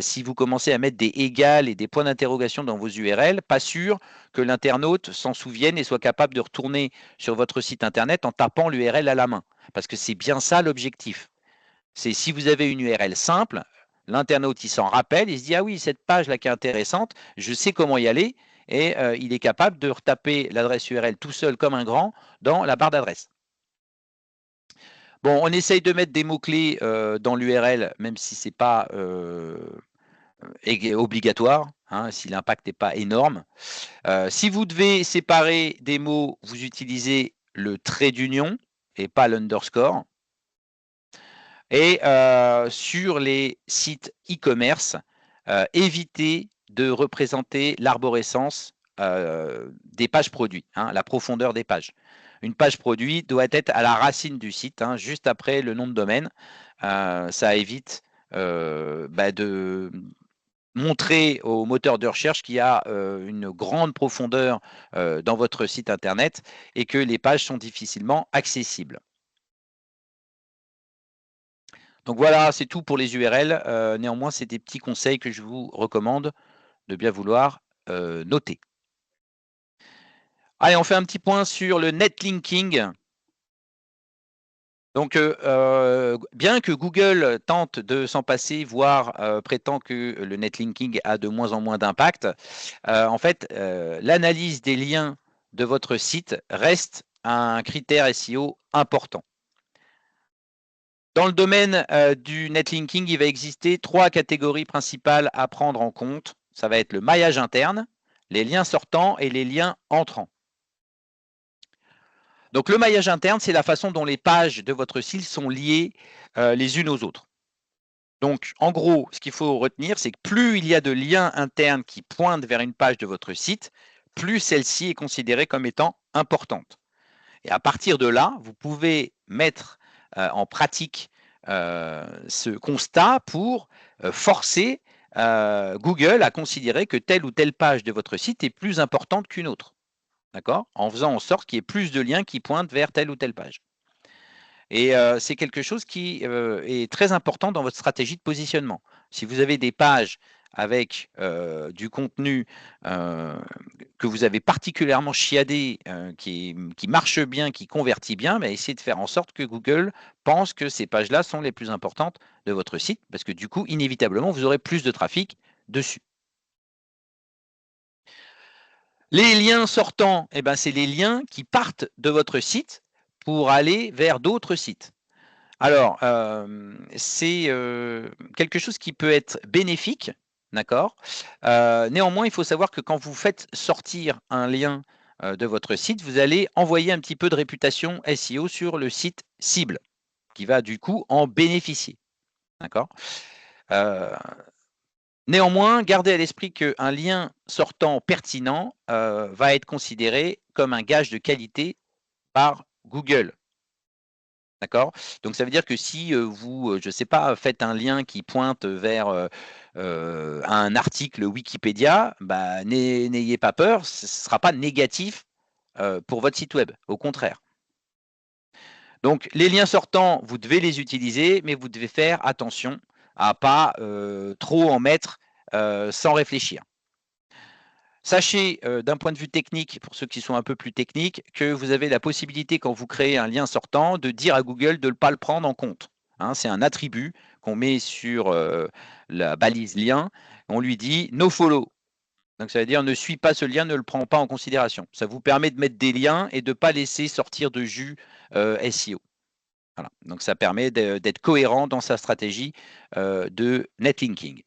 si vous commencez à mettre des égales et des points d'interrogation dans vos URL, pas sûr que l'internaute s'en souvienne et soit capable de retourner sur votre site internet en tapant l'URL à la main. Parce que c'est bien ça l'objectif. C'est si vous avez une URL simple, l'internaute il s'en rappelle, il se dit ah oui, cette page là qui est intéressante, je sais comment y aller et il est capable de retaper l'adresse URL tout seul comme un grand dans la barre d'adresse. Bon, on essaye de mettre des mots-clés dans l'URL, même si ce n'est pas obligatoire, hein, si l'impact n'est pas énorme. Si vous devez séparer des mots, vous utilisez le trait d'union et pas l'underscore. Et sur les sites e-commerce, évitez de représenter l'arborescence des pages produits, hein, la profondeur des pages. Une page produit doit être à la racine du site, hein, juste après le nom de domaine. Ça évite de montrer au moteur de recherche qu'il y a une grande profondeur dans votre site internet et que les pages sont difficilement accessibles. Donc voilà, c'est tout pour les URL. Néanmoins, c'est des petits conseils que je vous recommande de bien vouloir noter. Allez, on fait un petit point sur le netlinking. Donc, bien que Google tente de s'en passer, voire prétend que le netlinking a de moins en moins d'impact, en fait, l'analyse des liens de votre site reste un critère SEO important. Dans le domaine du netlinking, il va exister 3 catégories principales à prendre en compte. Ça va être le maillage interne, les liens sortants et les liens entrants. Donc le maillage interne, c'est la façon dont les pages de votre site sont liées les unes aux autres. Donc en gros, ce qu'il faut retenir, c'est que plus il y a de liens internes qui pointent vers une page de votre site, plus celle-ci est considérée comme étant importante. Et à partir de là, vous pouvez mettre en pratique ce constat pour forcer Google à considérer que telle ou telle page de votre site est plus importante qu'une autre. D'accord? En faisant en sorte qu'il y ait plus de liens qui pointent vers telle ou telle page. Et c'est quelque chose qui est très important dans votre stratégie de positionnement. Si vous avez des pages avec du contenu que vous avez particulièrement chiadé, qui marche bien, qui convertit bien, essayez de faire en sorte que Google pense que ces pages-là sont les plus importantes de votre site, parce que du coup, inévitablement, vous aurez plus de trafic dessus. Les liens sortants, eh ben, c'est les liens qui partent de votre site pour aller vers d'autres sites. Alors, c'est quelque chose qui peut être bénéfique, d'accord. Néanmoins, il faut savoir que quand vous faites sortir un lien de votre site, vous allez envoyer un petit peu de réputation SEO sur le site cible, qui va du coup en bénéficier, d'accord. Néanmoins, gardez à l'esprit qu'un lien sortant pertinent va être considéré comme un gage de qualité par Google. D'accord? Donc ça veut dire que si vous, je ne sais pas, faites un lien qui pointe vers un article Wikipédia, bah, n'ayez pas peur, ce ne sera pas négatif pour votre site web, au contraire. Donc les liens sortants, vous devez les utiliser, mais vous devez faire attention à ne pas trop en mettre sans réfléchir. Sachez, d'un point de vue technique, pour ceux qui sont un peu plus techniques, que vous avez la possibilité, quand vous créez un lien sortant, de dire à Google de ne pas le prendre en compte. Hein, c'est un attribut qu'on met sur la balise lien. On lui dit no follow. Donc ça veut dire ne suis pas ce lien, ne le prends pas en considération. Ça vous permet de mettre des liens et de ne pas laisser sortir de jus SEO. Voilà. Donc ça permet d'être cohérent dans sa stratégie de netlinking.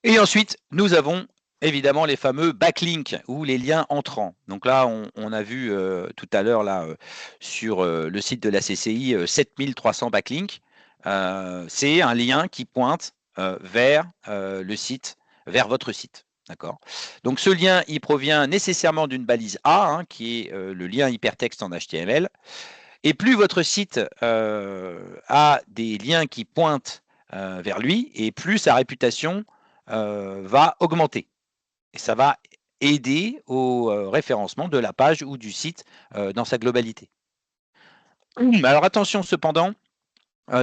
Et ensuite, nous avons évidemment les fameux backlinks ou les liens entrants. Donc là, on a vu tout à l'heure là sur le site de la CCI 7300 backlinks. C'est un lien qui pointe vers le site, vers votre site. D'accord. Donc ce lien, il provient nécessairement d'une balise A, hein, qui est le lien hypertexte en HTML. Et plus votre site a des liens qui pointent vers lui, et plus sa réputation va augmenter. Et ça va aider au référencement de la page ou du site dans sa globalité. Alors attention cependant,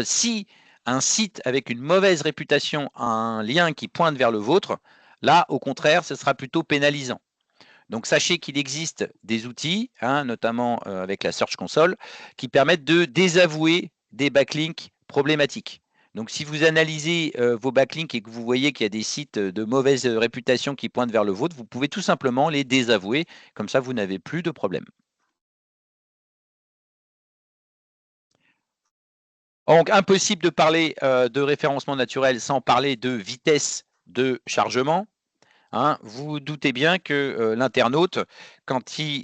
si un site avec une mauvaise réputation a un lien qui pointe vers le vôtre, là au contraire, ce sera plutôt pénalisant. Donc sachez qu'il existe des outils, hein, notamment avec la Search Console, qui permettent de désavouer des backlinks problématiques. Donc si vous analysez vos backlinks et que vous voyez qu'il y a des sites de mauvaise réputation qui pointent vers le vôtre, vous pouvez tout simplement les désavouer, comme ça vous n'avez plus de problème. Donc impossible de parler de référencement naturel sans parler de vitesse de chargement. Hein. Vous vous doutez bien que l'internaute, quand il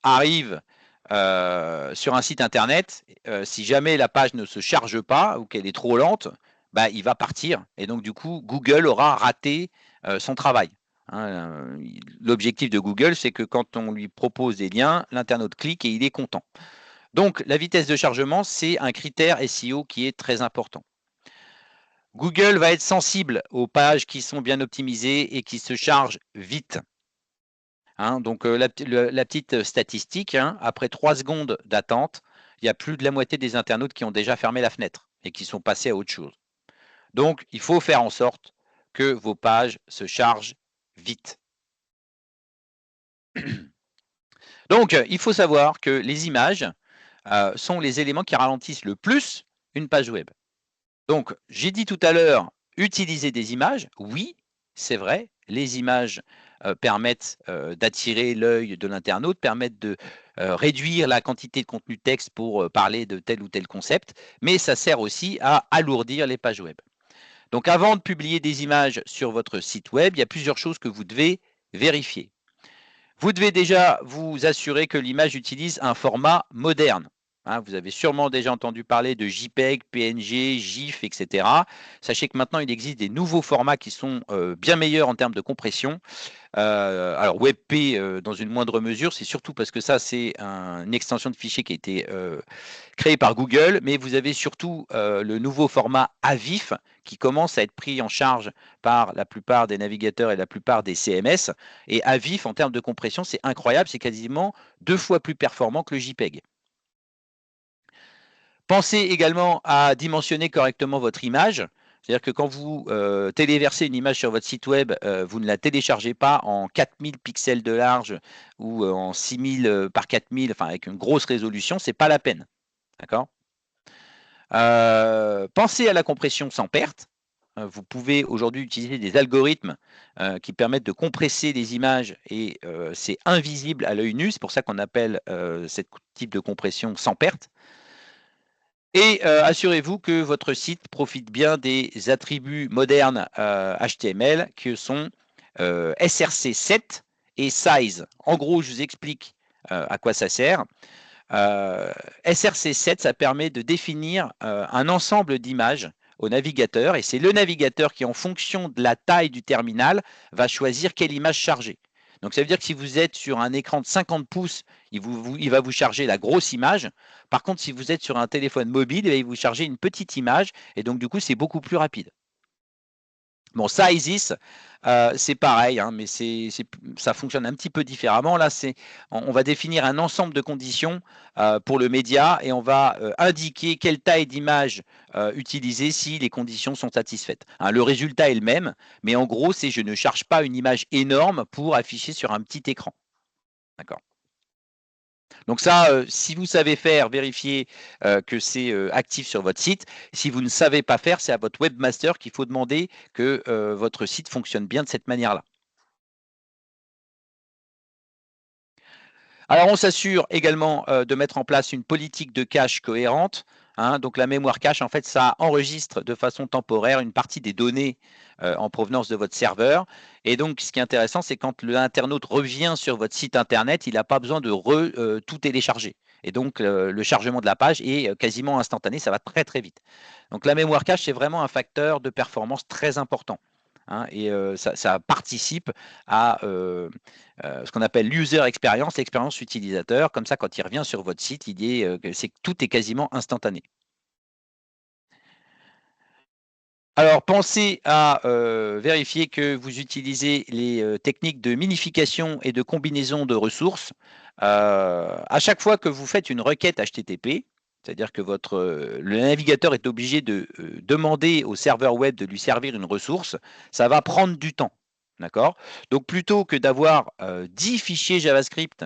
arrive sur un site internet, si jamais la page ne se charge pas ou qu'elle est trop lente, bah, il va partir. Et donc, du coup, Google aura raté son travail. Hein. L'objectif de Google, c'est que quand on lui propose des liens, l'internaute clique et il est content. Donc, la vitesse de chargement, c'est un critère SEO qui est très important. Google va être sensible aux pages qui sont bien optimisées et qui se chargent vite. Hein, donc la petite statistique, hein, après 3 secondes d'attente, il y a plus de la moitié des internautes qui ont déjà fermé la fenêtre et qui sont passés à autre chose. Donc il faut faire en sorte que vos pages se chargent vite. Donc il faut savoir que les images sont les éléments qui ralentissent le plus une page web. Donc j'ai dit tout à l'heure, utiliser des images, oui, c'est vrai, les images permettent d'attirer l'œil de l'internaute, permettent de réduire la quantité de contenu texte pour parler de tel ou tel concept, mais ça sert aussi à alourdir les pages web. Donc avant de publier des images sur votre site web, il y a plusieurs choses que vous devez vérifier. Vous devez déjà vous assurer que l'image utilise un format moderne. Hein, vous avez sûrement déjà entendu parler de JPEG, PNG, GIF, etc. Sachez que maintenant, il existe des nouveaux formats qui sont bien meilleurs en termes de compression. Alors WebP dans une moindre mesure, c'est surtout parce que ça, c'est une extension de fichier qui a été créée par Google, mais vous avez surtout le nouveau format AVIF qui commence à être pris en charge par la plupart des navigateurs et la plupart des CMS. Et AVIF, en termes de compression, c'est incroyable, c'est quasiment 2 fois plus performant que le JPEG. Pensez également à dimensionner correctement votre image. C'est-à-dire que quand vous téléversez une image sur votre site web, vous ne la téléchargez pas en 4000 pixels de large ou en 6000 par 4000, enfin avec une grosse résolution, c'est pas la peine. D'accord. Pensez à la compression sans perte. vous pouvez aujourd'hui utiliser des algorithmes qui permettent de compresser les images et c'est invisible à l'œil nu. C'est pour ça qu'on appelle ce type de compression sans perte. Et assurez-vous que votre site profite bien des attributs modernes HTML que sont src7 et size. En gros, je vous explique à quoi ça sert. src7, ça permet de définir un ensemble d'images au navigateur et c'est le navigateur qui, en fonction de la taille du terminal, va choisir quelle image charger. Donc ça veut dire que si vous êtes sur un écran de 50 pouces, il va vous charger la grosse image. Par contre, si vous êtes sur un téléphone mobile, il va vous charger une petite image et donc du coup, c'est beaucoup plus rapide. Bon, Sizes, c'est pareil, hein, mais ça fonctionne un petit peu différemment. Là, on va définir un ensemble de conditions pour le média et on va indiquer quelle taille d'image utiliser si les conditions sont satisfaites. Hein, le résultat est le même, mais en gros, c'est je ne charge pas une image énorme pour afficher sur un petit écran. D'accord. Donc ça, si vous savez faire, vérifiez que c'est actif sur votre site. Si vous ne savez pas faire, c'est à votre webmaster qu'il faut demander que votre site fonctionne bien de cette manière-là. Alors, on s'assure également de mettre en place une politique de cache cohérente. Hein. Donc, la mémoire cache, en fait, ça enregistre de façon temporaire une partie des données en provenance de votre serveur. Et donc, ce qui est intéressant, c'est quand l'internaute revient sur votre site Internet, il n'a pas besoin de tout télécharger. Et donc, le chargement de la page est quasiment instantané. Ça va très, très vite. Donc, la mémoire cache, c'est vraiment un facteur de performance très important. Hein, et ça participe à ce qu'on appelle l'user experience, l'expérience utilisateur. Comme ça, quand il revient sur votre site, tout est quasiment instantané. Alors, pensez à vérifier que vous utilisez les techniques de minification et de combinaison de ressources. À chaque fois que vous faites une requête HTTP, c'est-à-dire que le navigateur est obligé de demander au serveur web de lui servir une ressource, ça va prendre du temps. D'accord? Donc, plutôt que d'avoir 10 fichiers JavaScript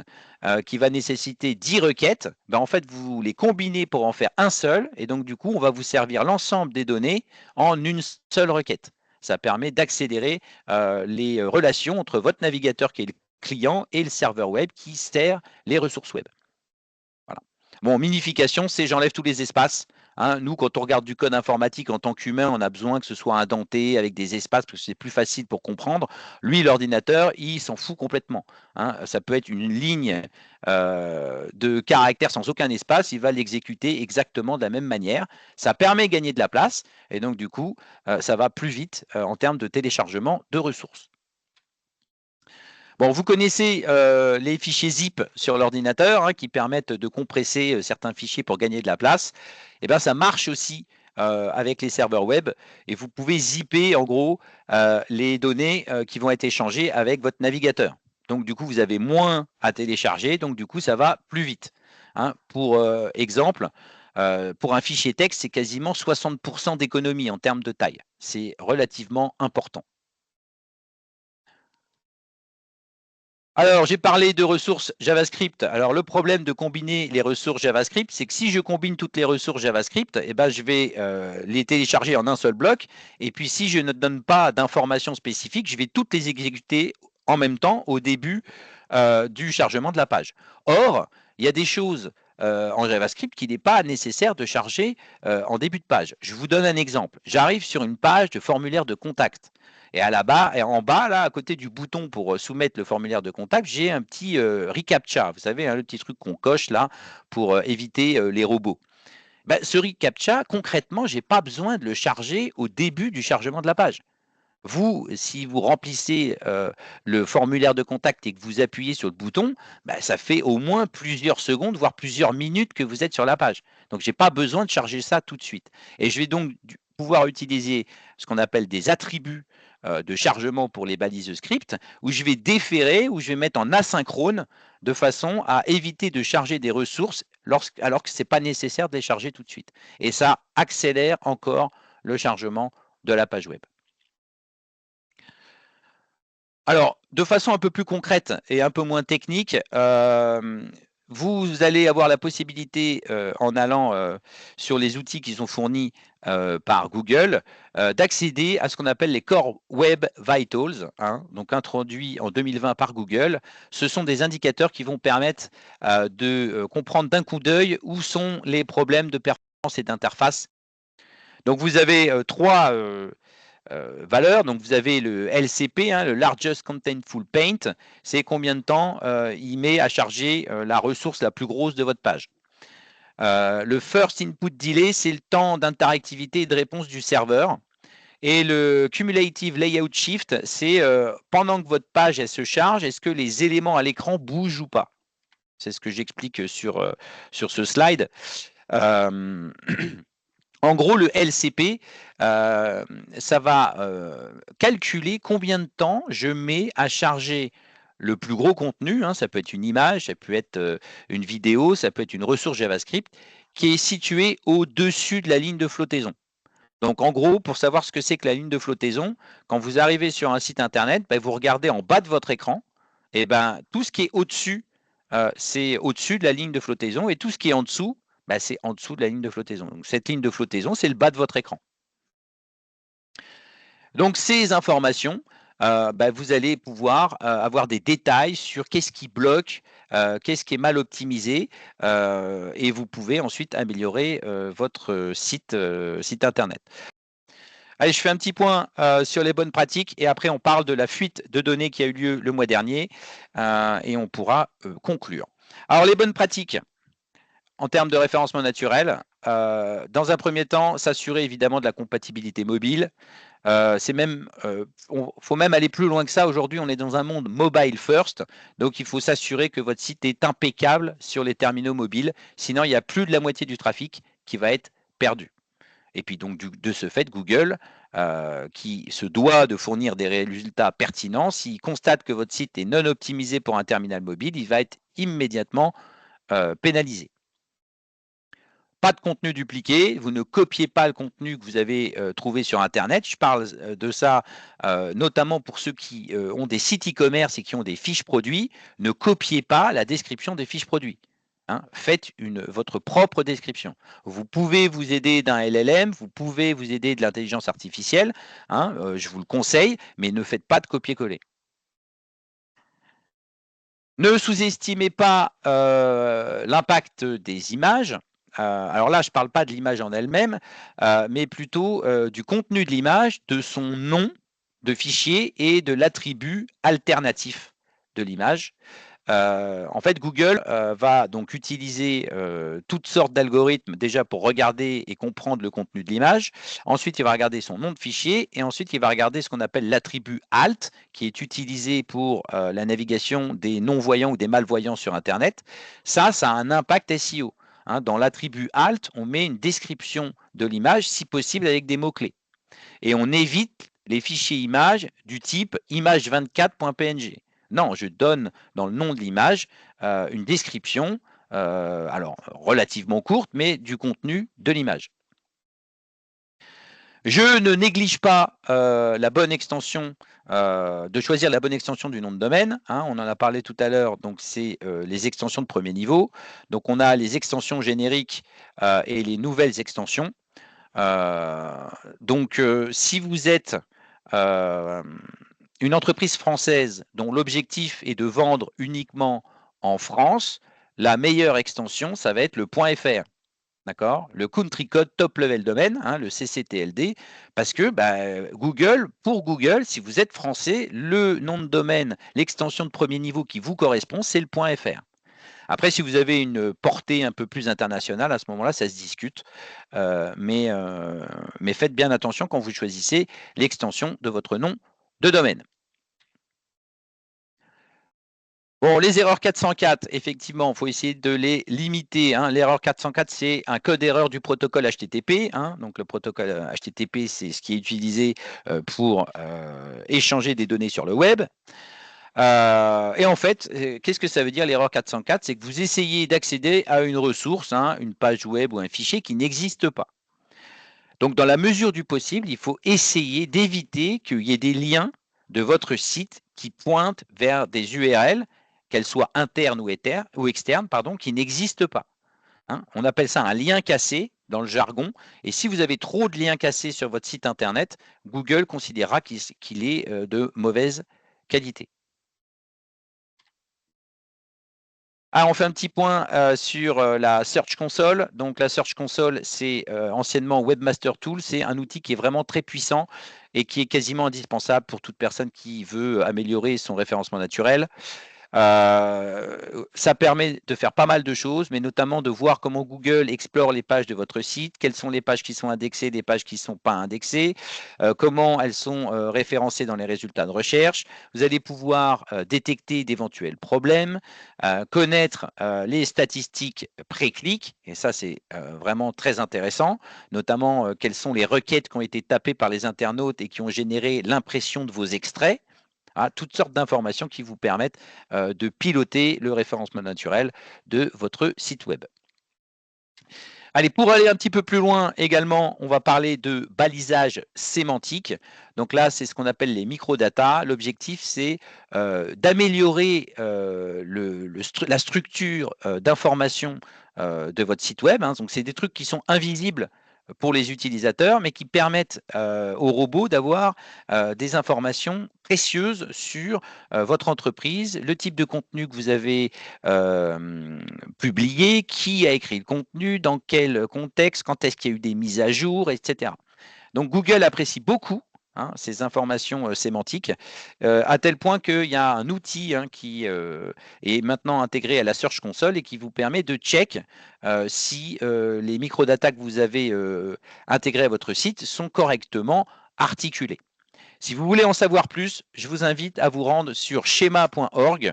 qui va nécessiter 10 requêtes, ben, en fait, vous les combinez pour en faire un seul. Et donc, du coup, on va vous servir l'ensemble des données en une seule requête. Ça permet d'accélérer les relations entre votre navigateur qui est le client et le serveur web qui sert les ressources web. Voilà. Bon, minification, c'est j'enlève tous les espaces. Hein. Nous, quand on regarde du code informatique en tant qu'humain, on a besoin que ce soit indenté avec des espaces parce que c'est plus facile pour comprendre. Lui, l'ordinateur, il s'en fout complètement. Hein. Ça peut être une ligne de caractères sans aucun espace, il va l'exécuter exactement de la même manière. Ça permet de gagner de la place et donc du coup, ça va plus vite en termes de téléchargement de ressources. Bon, vous connaissez les fichiers zip sur l'ordinateur hein, qui permettent de compresser certains fichiers pour gagner de la place. Et bien, ça marche aussi avec les serveurs web et vous pouvez zipper en gros les données qui vont être échangées avec votre navigateur. Donc, du coup, vous avez moins à télécharger, donc du coup, ça va plus vite. Hein. Pour exemple, pour un fichier texte, c'est quasiment 60% d'économie en termes de taille. C'est relativement important. Alors, j'ai parlé de ressources JavaScript. Alors, le problème de combiner les ressources JavaScript, c'est que si je combine toutes les ressources JavaScript, eh ben, je vais les télécharger en un seul bloc. Et puis, si je ne donne pas d'informations spécifiques, je vais toutes les exécuter en même temps au début du chargement de la page. Or, il y a des choses en JavaScript qu'il n'est pas nécessaire de charger en début de page. Je vous donne un exemple. J'arrive sur une page de formulaire de contact. Et en bas, là, à côté du bouton pour soumettre le formulaire de contact, j'ai un petit reCAPTCHA. Vous savez, hein, le petit truc qu'on coche là pour éviter les robots. Ben, ce reCAPTCHA, concrètement, je n'ai pas besoin de le charger au début du chargement de la page. Vous, si vous remplissez le formulaire de contact et que vous appuyez sur le bouton, ben, ça fait au moins plusieurs secondes, voire plusieurs minutes que vous êtes sur la page. Donc, je n'ai pas besoin de charger ça tout de suite. Et je vais donc pouvoir utiliser ce qu'on appelle des attributs de chargement pour les balises script, où je vais déférer, où je vais mettre en asynchrone, de façon à éviter de charger des ressources alors que ce n'est pas nécessaire de les charger tout de suite. Et ça accélère encore le chargement de la page web. Alors, de façon un peu plus concrète et un peu moins technique, vous allez avoir la possibilité, en allant sur les outils qui sont fournis par Google, d'accéder à ce qu'on appelle les Core Web Vitals, hein, donc introduits en 2020 par Google. Ce sont des indicateurs qui vont permettre de comprendre d'un coup d'œil où sont les problèmes de performance et d'interface. Donc vous avez trois valeurs. Donc vous avez le LCP, hein, le Largest Contentful Paint, c'est combien de temps il met à charger la ressource la plus grosse de votre page. Le First Input Delay, c'est le temps d'interactivité et de réponse du serveur. Et le Cumulative Layout Shift, c'est pendant que votre page elle se charge, est-ce que les éléments à l'écran bougent ou pas? C'est ce que j'explique sur ce slide. En gros, le LCP, ça va calculer combien de temps je mets à charger le plus gros contenu, hein, ça peut être une image, ça peut être une vidéo, ça peut être une ressource JavaScript, qui est située au-dessus de la ligne de flottaison. Donc en gros, pour savoir ce que c'est que la ligne de flottaison, quand vous arrivez sur un site internet, ben, vous regardez en bas de votre écran, et ben, tout ce qui est au-dessus, c'est au-dessus de la ligne de flottaison, et tout ce qui est en dessous, ben, c'est en dessous de la ligne de flottaison. Donc cette ligne de flottaison, c'est le bas de votre écran. Donc ces informations, ben, vous allez pouvoir avoir des détails sur qu'est-ce qui bloque, qu'est-ce qui est mal optimisé, et vous pouvez ensuite améliorer votre site internet. Allez, je fais un petit point sur les bonnes pratiques et après on parle de la fuite de données qui a eu lieu le mois dernier et on pourra conclure. Alors les bonnes pratiques en termes de référencement naturel, dans un premier temps, s'assurer évidemment de la compatibilité mobile. C'est même, faut même aller plus loin que ça. Aujourd'hui, on est dans un monde mobile first, donc il faut s'assurer que votre site est impeccable sur les terminaux mobiles. Sinon, il y a plus de la moitié du trafic qui va être perdu. Et puis donc de ce fait, Google, qui se doit de fournir des résultats pertinents, s'il constate que votre site est non optimisé pour un terminal mobile, il va être immédiatement pénalisé. Pas de contenu dupliqué, vous ne copiez pas le contenu que vous avez trouvé sur Internet. Je parle de ça notamment pour ceux qui ont des sites e-commerce et qui ont des fiches produits. Ne copiez pas la description des fiches produits. Hein, faites votre propre description. Vous pouvez vous aider d'un LLM, vous pouvez vous aider de l'intelligence artificielle, hein, je vous le conseille, mais ne faites pas de copier-coller. Ne sous-estimez pas l'impact des images. Alors là, je ne parle pas de l'image en elle-même, mais plutôt du contenu de l'image, de son nom de fichier et de l'attribut alternatif de l'image. En fait, Google va donc utiliser toutes sortes d'algorithmes déjà pour regarder et comprendre le contenu de l'image. Ensuite, il va regarder son nom de fichier et ensuite, il va regarder ce qu'on appelle l'attribut alt qui est utilisé pour la navigation des non-voyants ou des malvoyants sur Internet. Ça a un impact SEO. Hein. Dans l'attribut alt, on met une description de l'image, si possible avec des mots-clés. Et on évite les fichiers images du type image24.png. Non, je donne dans le nom de l'image une description, alors relativement courte, mais du contenu de l'image. Je ne néglige pas la bonne extension, de choisir la bonne extension du nom de domaine. Hein, on en a parlé tout à l'heure, donc c'est les extensions de premier niveau. Donc on a les extensions génériques et les nouvelles extensions. Donc si vous êtes une entreprise française dont l'objectif est de vendre uniquement en France, la meilleure extension, ça va être le .fr. D'accord? Le Country Code Top Level Domain, hein, le CCTLD, parce que Google, pour Google, si vous êtes français, le nom de domaine, l'extension de premier niveau qui vous correspond, c'est le .fr. Après, si vous avez une portée un peu plus internationale, à ce moment-là, ça se discute. Mais faites bien attention quand vous choisissez l'extension de votre nom de domaine. Bon, les erreurs 404, effectivement, il faut essayer de les limiter. Hein. L'erreur 404, c'est un code erreur du protocole HTTP. Hein. Donc, le protocole HTTP, c'est ce qui est utilisé pour échanger des données sur le web. Et en fait, qu'est-ce que ça veut dire l'erreur 404? C'est que vous essayez d'accéder à une ressource, hein, une page web ou un fichier qui n'existe pas. Donc, dans la mesure du possible, il faut essayer d'éviter qu'il y ait des liens de votre site qui pointent vers des URL, qu'elles soient internes ou externes, qui n'existent pas. Hein. On appelle ça un lien cassé. dans le jargon. Et si vous avez trop de liens cassés sur votre site internet, Google considérera qu'il est de mauvaise qualité. Ah, on fait un petit point sur la Search Console. Donc la Search Console, c'est anciennement Webmaster Tool. C'est un outil qui est vraiment très puissant et qui est quasiment indispensable pour toute personne qui veut améliorer son référencement naturel. Ça permet de faire pas mal de choses, mais notamment de voir comment Google explore les pages de votre site, quelles sont les pages qui sont indexées, des pages qui ne sont pas indexées, comment elles sont référencées dans les résultats de recherche. Vous allez pouvoir détecter d'éventuels problèmes, connaître les statistiques pré-clic, et ça c'est vraiment très intéressant, notamment quelles sont les requêtes qui ont été tapées par les internautes et qui ont généré l'impression de vos extraits. Toutes sortes d'informations qui vous permettent de piloter le référencement naturel de votre site web. Allez, pour aller un petit peu plus loin également, on va parler de balisage sémantique. Donc là, c'est ce qu'on appelle les microdata. L'objectif, c'est d'améliorer la structure d'information de votre site web. Donc, c'est des trucs qui sont invisibles pour les utilisateurs, mais qui permettent aux robots d'avoir des informations précieuses sur votre entreprise, le type de contenu que vous avez publié, qui a écrit le contenu, dans quel contexte, quand est-ce qu'il y a eu des mises à jour, etc. Donc Google apprécie beaucoup ces informations sémantiques, à tel point qu'il y a un outil qui est maintenant intégré à la Search Console et qui vous permet de check si les microdata que vous avez intégrés à votre site sont correctement articulés. Si vous voulez en savoir plus, je vous invite à vous rendre sur schema.org.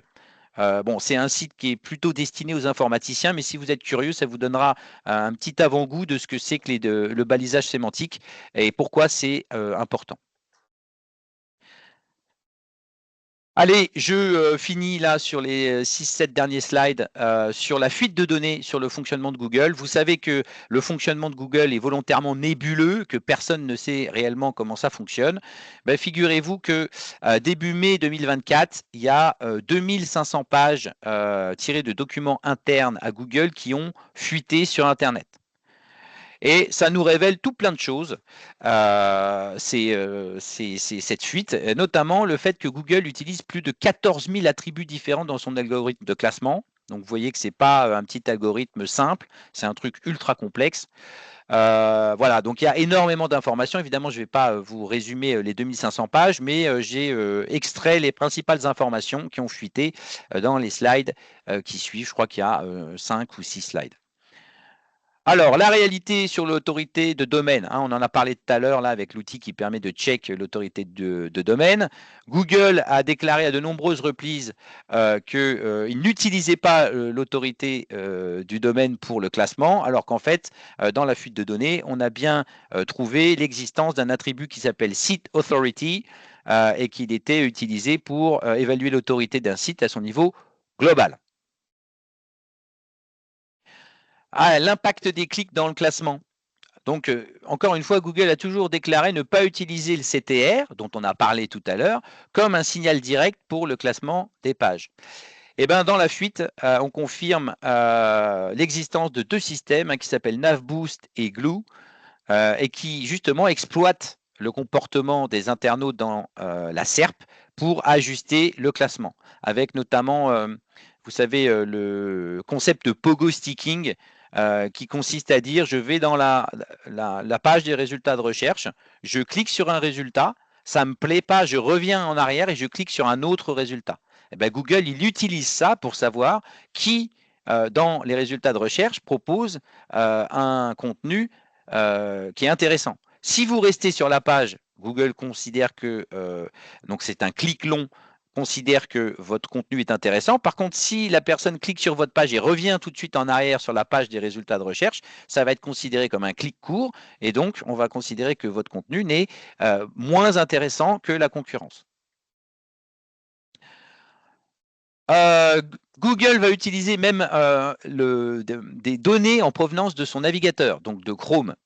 Bon, c'est un site qui est plutôt destiné aux informaticiens, mais si vous êtes curieux, ça vous donnera un petit avant-goût de ce que c'est que le balisage sémantique et pourquoi c'est important. Allez, je finis là sur les 6-7 derniers slides sur la fuite de données sur le fonctionnement de Google. Vous savez que le fonctionnement de Google est volontairement nébuleux, que personne ne sait réellement comment ça fonctionne. Ben, figurez-vous que début mai 2024, il y a 2500 pages tirées de documents internes à Google qui ont fuité sur Internet. Et ça nous révèle tout plein de choses, c'est cette fuite, notamment le fait que Google utilise plus de 14 000 attributs différents dans son algorithme de classement. Donc vous voyez que ce n'est pas un petit algorithme simple, c'est un truc ultra complexe. Voilà, donc il y a énormément d'informations. Évidemment, je ne vais pas vous résumer les 2500 pages, mais j'ai extrait les principales informations qui ont fuité dans les slides qui suivent. Je crois qu'il y a 5 ou 6 slides. Alors, la réalité sur l'autorité de domaine, on en a parlé tout à l'heure là avec l'outil qui permet de check l'autorité de domaine. Google a déclaré à de nombreuses reprises qu'il n'utilisait pas l'autorité du domaine pour le classement, alors qu'en fait, dans la fuite de données, on a bien trouvé l'existence d'un attribut qui s'appelle Site Authority et qu'il était utilisé pour évaluer l'autorité d'un site à son niveau global. L'impact des clics dans le classement. Donc, encore une fois, Google a toujours déclaré ne pas utiliser le CTR, dont on a parlé tout à l'heure, comme un signal direct pour le classement des pages. Et bien, dans la fuite, on confirme l'existence de deux systèmes qui s'appellent Navboost et Glue, et qui justement exploitent le comportement des internautes dans la SERP pour ajuster le classement, avec notamment, vous savez, le concept de pogo sticking, qui consiste à dire je vais dans la page des résultats de recherche, je clique sur un résultat, ça ne me plaît pas, je reviens en arrière et je clique sur un autre résultat. Et bien, Google, il utilise ça pour savoir qui, dans les résultats de recherche, propose un contenu qui est intéressant. Si vous restez sur la page, Google considère que donc c'est un clic long, considère que votre contenu est intéressant. Par contre, si la personne clique sur votre page et revient tout de suite en arrière sur la page des résultats de recherche, ça va être considéré comme un clic court et donc on va considérer que votre contenu n'est moins intéressant que la concurrence. Google va utiliser même des données en provenance de son navigateur, donc de Chrome,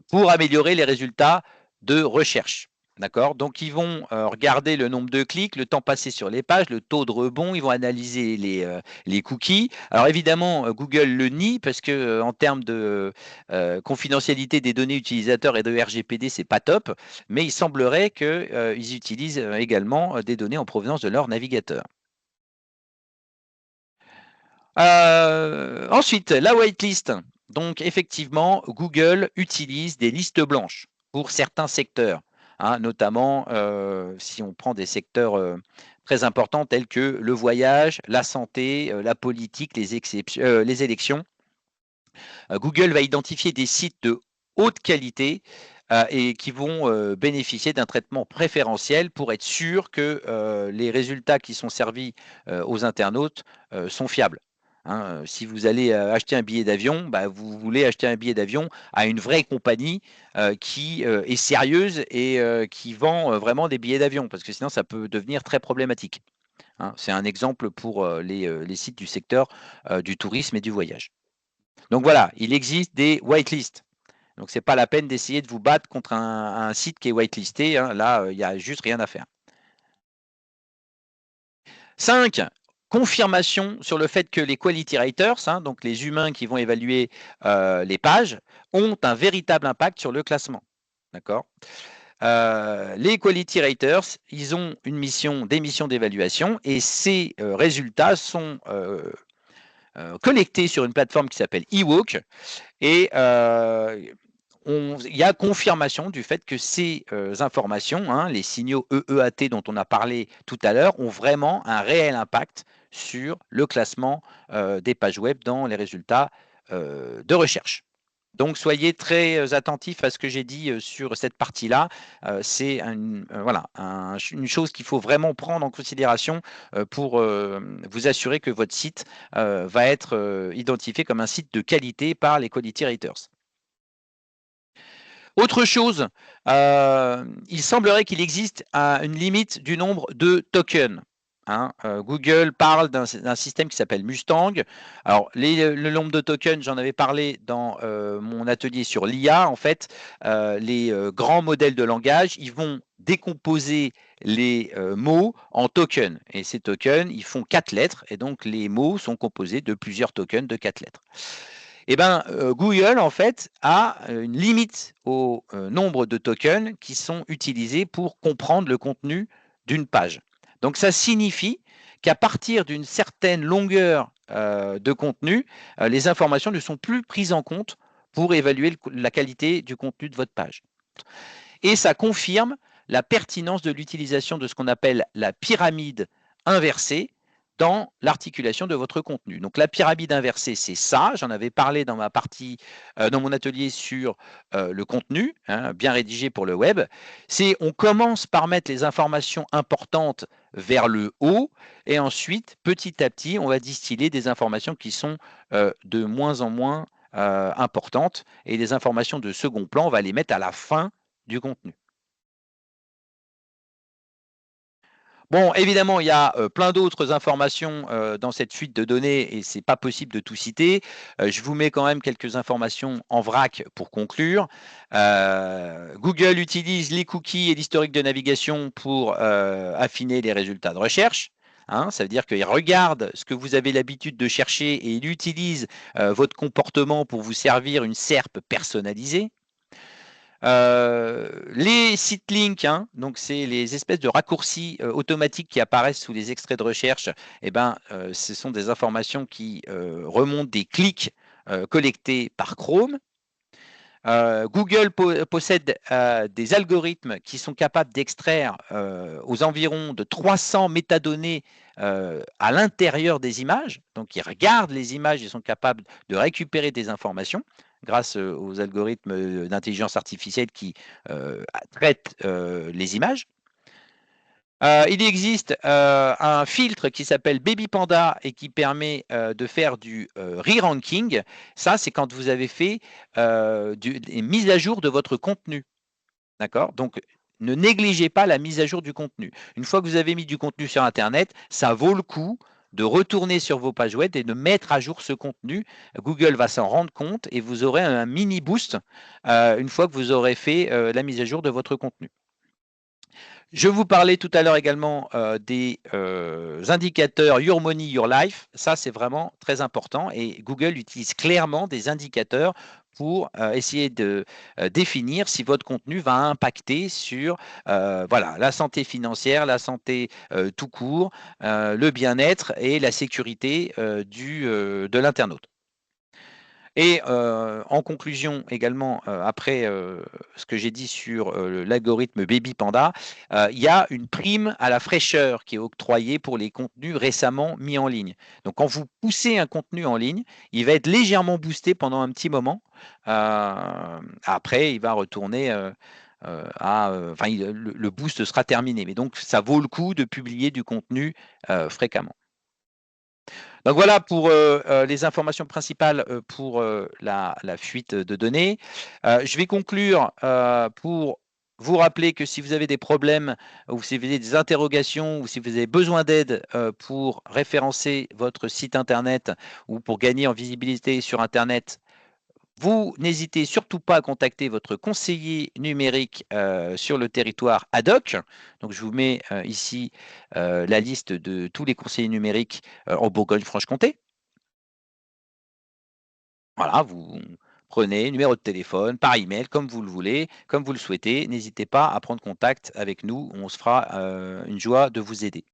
pour améliorer les résultats de recherche. D'accord? Donc, ils vont regarder le nombre de clics, le temps passé sur les pages, le taux de rebond, ils vont analyser les cookies. Alors évidemment, Google le nie parce que en termes de confidentialité des données utilisateurs et de RGPD, c'est pas top, mais il semblerait qu'ils utilisent également des données en provenance de leur navigateur. Ensuite, la whitelist. Donc, effectivement, Google utilise des listes blanches pour certains secteurs, hein, notamment si on prend des secteurs très importants tels que le voyage, la santé, la politique, les élections. Google va identifier des sites de haute qualité et qui vont bénéficier d'un traitement préférentiel pour être sûr que les résultats qui sont servis aux internautes sont fiables. Hein, si vous allez acheter un billet d'avion, bah, vous voulez acheter un billet d'avion à une vraie compagnie qui est sérieuse et qui vend vraiment des billets d'avion, parce que sinon ça peut devenir très problématique. Hein. C'est un exemple pour les sites du secteur du tourisme et du voyage. Donc voilà, il existe des whitelists. Donc c'est pas la peine d'essayer de vous battre contre un site qui est whitelisté. Hein. Là, il n'y a juste rien à faire. 5. Confirmation sur le fait que les quality writers, hein, donc les humains qui vont évaluer les pages, ont un véritable impact sur le classement. D'accord. Les quality writers, ils ont une mission, des missions d'évaluation et ces résultats sont collectés sur une plateforme qui s'appelle eWalk et il y a confirmation du fait que ces informations, hein, les signaux EEAT dont on a parlé tout à l'heure, ont vraiment un réel impact sur le classement des pages web dans les résultats de recherche. Donc, soyez très attentifs à ce que j'ai dit sur cette partie-là. C'est voilà, une chose qu'il faut vraiment prendre en considération pour vous assurer que votre site va être identifié comme un site de qualité par les quality raters. Autre chose, il semblerait qu'il existe une limite du nombre de tokens. Hein. Google parle d'un système qui s'appelle Mustang. Alors, le nombre de tokens, j'en avais parlé dans mon atelier sur l'IA. En fait, les grands modèles de langage, ils vont décomposer les mots en tokens. Et ces tokens, ils font 4 lettres. Et donc, les mots sont composés de plusieurs tokens de 4 lettres. Eh ben, Google, en fait, a une limite au nombre de tokens qui sont utilisés pour comprendre le contenu d'une page. Donc, ça signifie qu'à partir d'une certaine longueur de contenu, les informations ne sont plus prises en compte pour évaluer la qualité du contenu de votre page. Et ça confirme la pertinence de l'utilisation de ce qu'on appelle la pyramide inversée dans l'articulation de votre contenu. Donc la pyramide inversée, c'est ça. J'en avais parlé dans ma partie, dans mon atelier sur le contenu, hein, bien rédigé pour le web. C'est on commence par mettre les informations importantes vers le haut et ensuite, petit à petit, on va distiller des informations qui sont de moins en moins importantes et des informations de second plan, on va les mettre à la fin du contenu. Bon, évidemment, il y a plein d'autres informations dans cette fuite de données et c'est pas possible de tout citer. Je vous mets quand même quelques informations en vrac pour conclure. Google utilise les cookies et l'historique de navigation pour affiner les résultats de recherche. Hein, ça veut dire qu'il regarde ce que vous avez l'habitude de chercher et il utilise votre comportement pour vous servir une SERP personnalisée. Les sites links, hein, donc c'est les espèces de raccourcis automatiques qui apparaissent sous les extraits de recherche. Eh ben, ce sont des informations qui remontent des clics collectés par Chrome. Google possède des algorithmes qui sont capables d'extraire aux environs de 300 métadonnées à l'intérieur des images. Donc, ils regardent les images et sont capables de récupérer des informations grâce aux algorithmes d'intelligence artificielle qui traitent les images. Il existe un filtre qui s'appelle Baby Panda et qui permet de faire du re-ranking. Ça, c'est quand vous avez fait des mises à jour de votre contenu. D'accord? Donc, ne négligez pas la mise à jour du contenu. Une fois que vous avez mis du contenu sur Internet, ça vaut le coup de retourner sur vos pages web et de mettre à jour ce contenu. Google va s'en rendre compte et vous aurez un mini boost une fois que vous aurez fait la mise à jour de votre contenu. Je vous parlais tout à l'heure également des indicateurs Your Money, Your Life. Ça, c'est vraiment très important et Google utilise clairement des indicateurs pour essayer de définir si votre contenu va impacter sur voilà, la santé financière, la santé tout court, le bien-être et la sécurité de l'internaute. Et en conclusion également, après ce que j'ai dit sur l'algorithme Baby Panda, il y a une prime à la fraîcheur qui est octroyée pour les contenus récemment mis en ligne. Donc quand vous poussez un contenu en ligne, il va être légèrement boosté pendant un petit moment. Après, il va retourner enfin, le boost sera terminé. Mais donc, ça vaut le coup de publier du contenu fréquemment. Donc voilà pour les informations principales pour la fuite de données. Je vais conclure pour vous rappeler que si vous avez des problèmes ou si vous avez des interrogations ou si vous avez besoin d'aide pour référencer votre site internet ou pour gagner en visibilité sur internet, vous n'hésitez surtout pas à contacter votre conseiller numérique sur le territoire ad hoc. Donc, je vous mets ici la liste de tous les conseillers numériques en Bourgogne-Franche-Comté. Voilà, vous prenez numéro de téléphone, par email, comme vous le voulez, comme vous le souhaitez. N'hésitez pas à prendre contact avec nous. On se fera une joie de vous aider.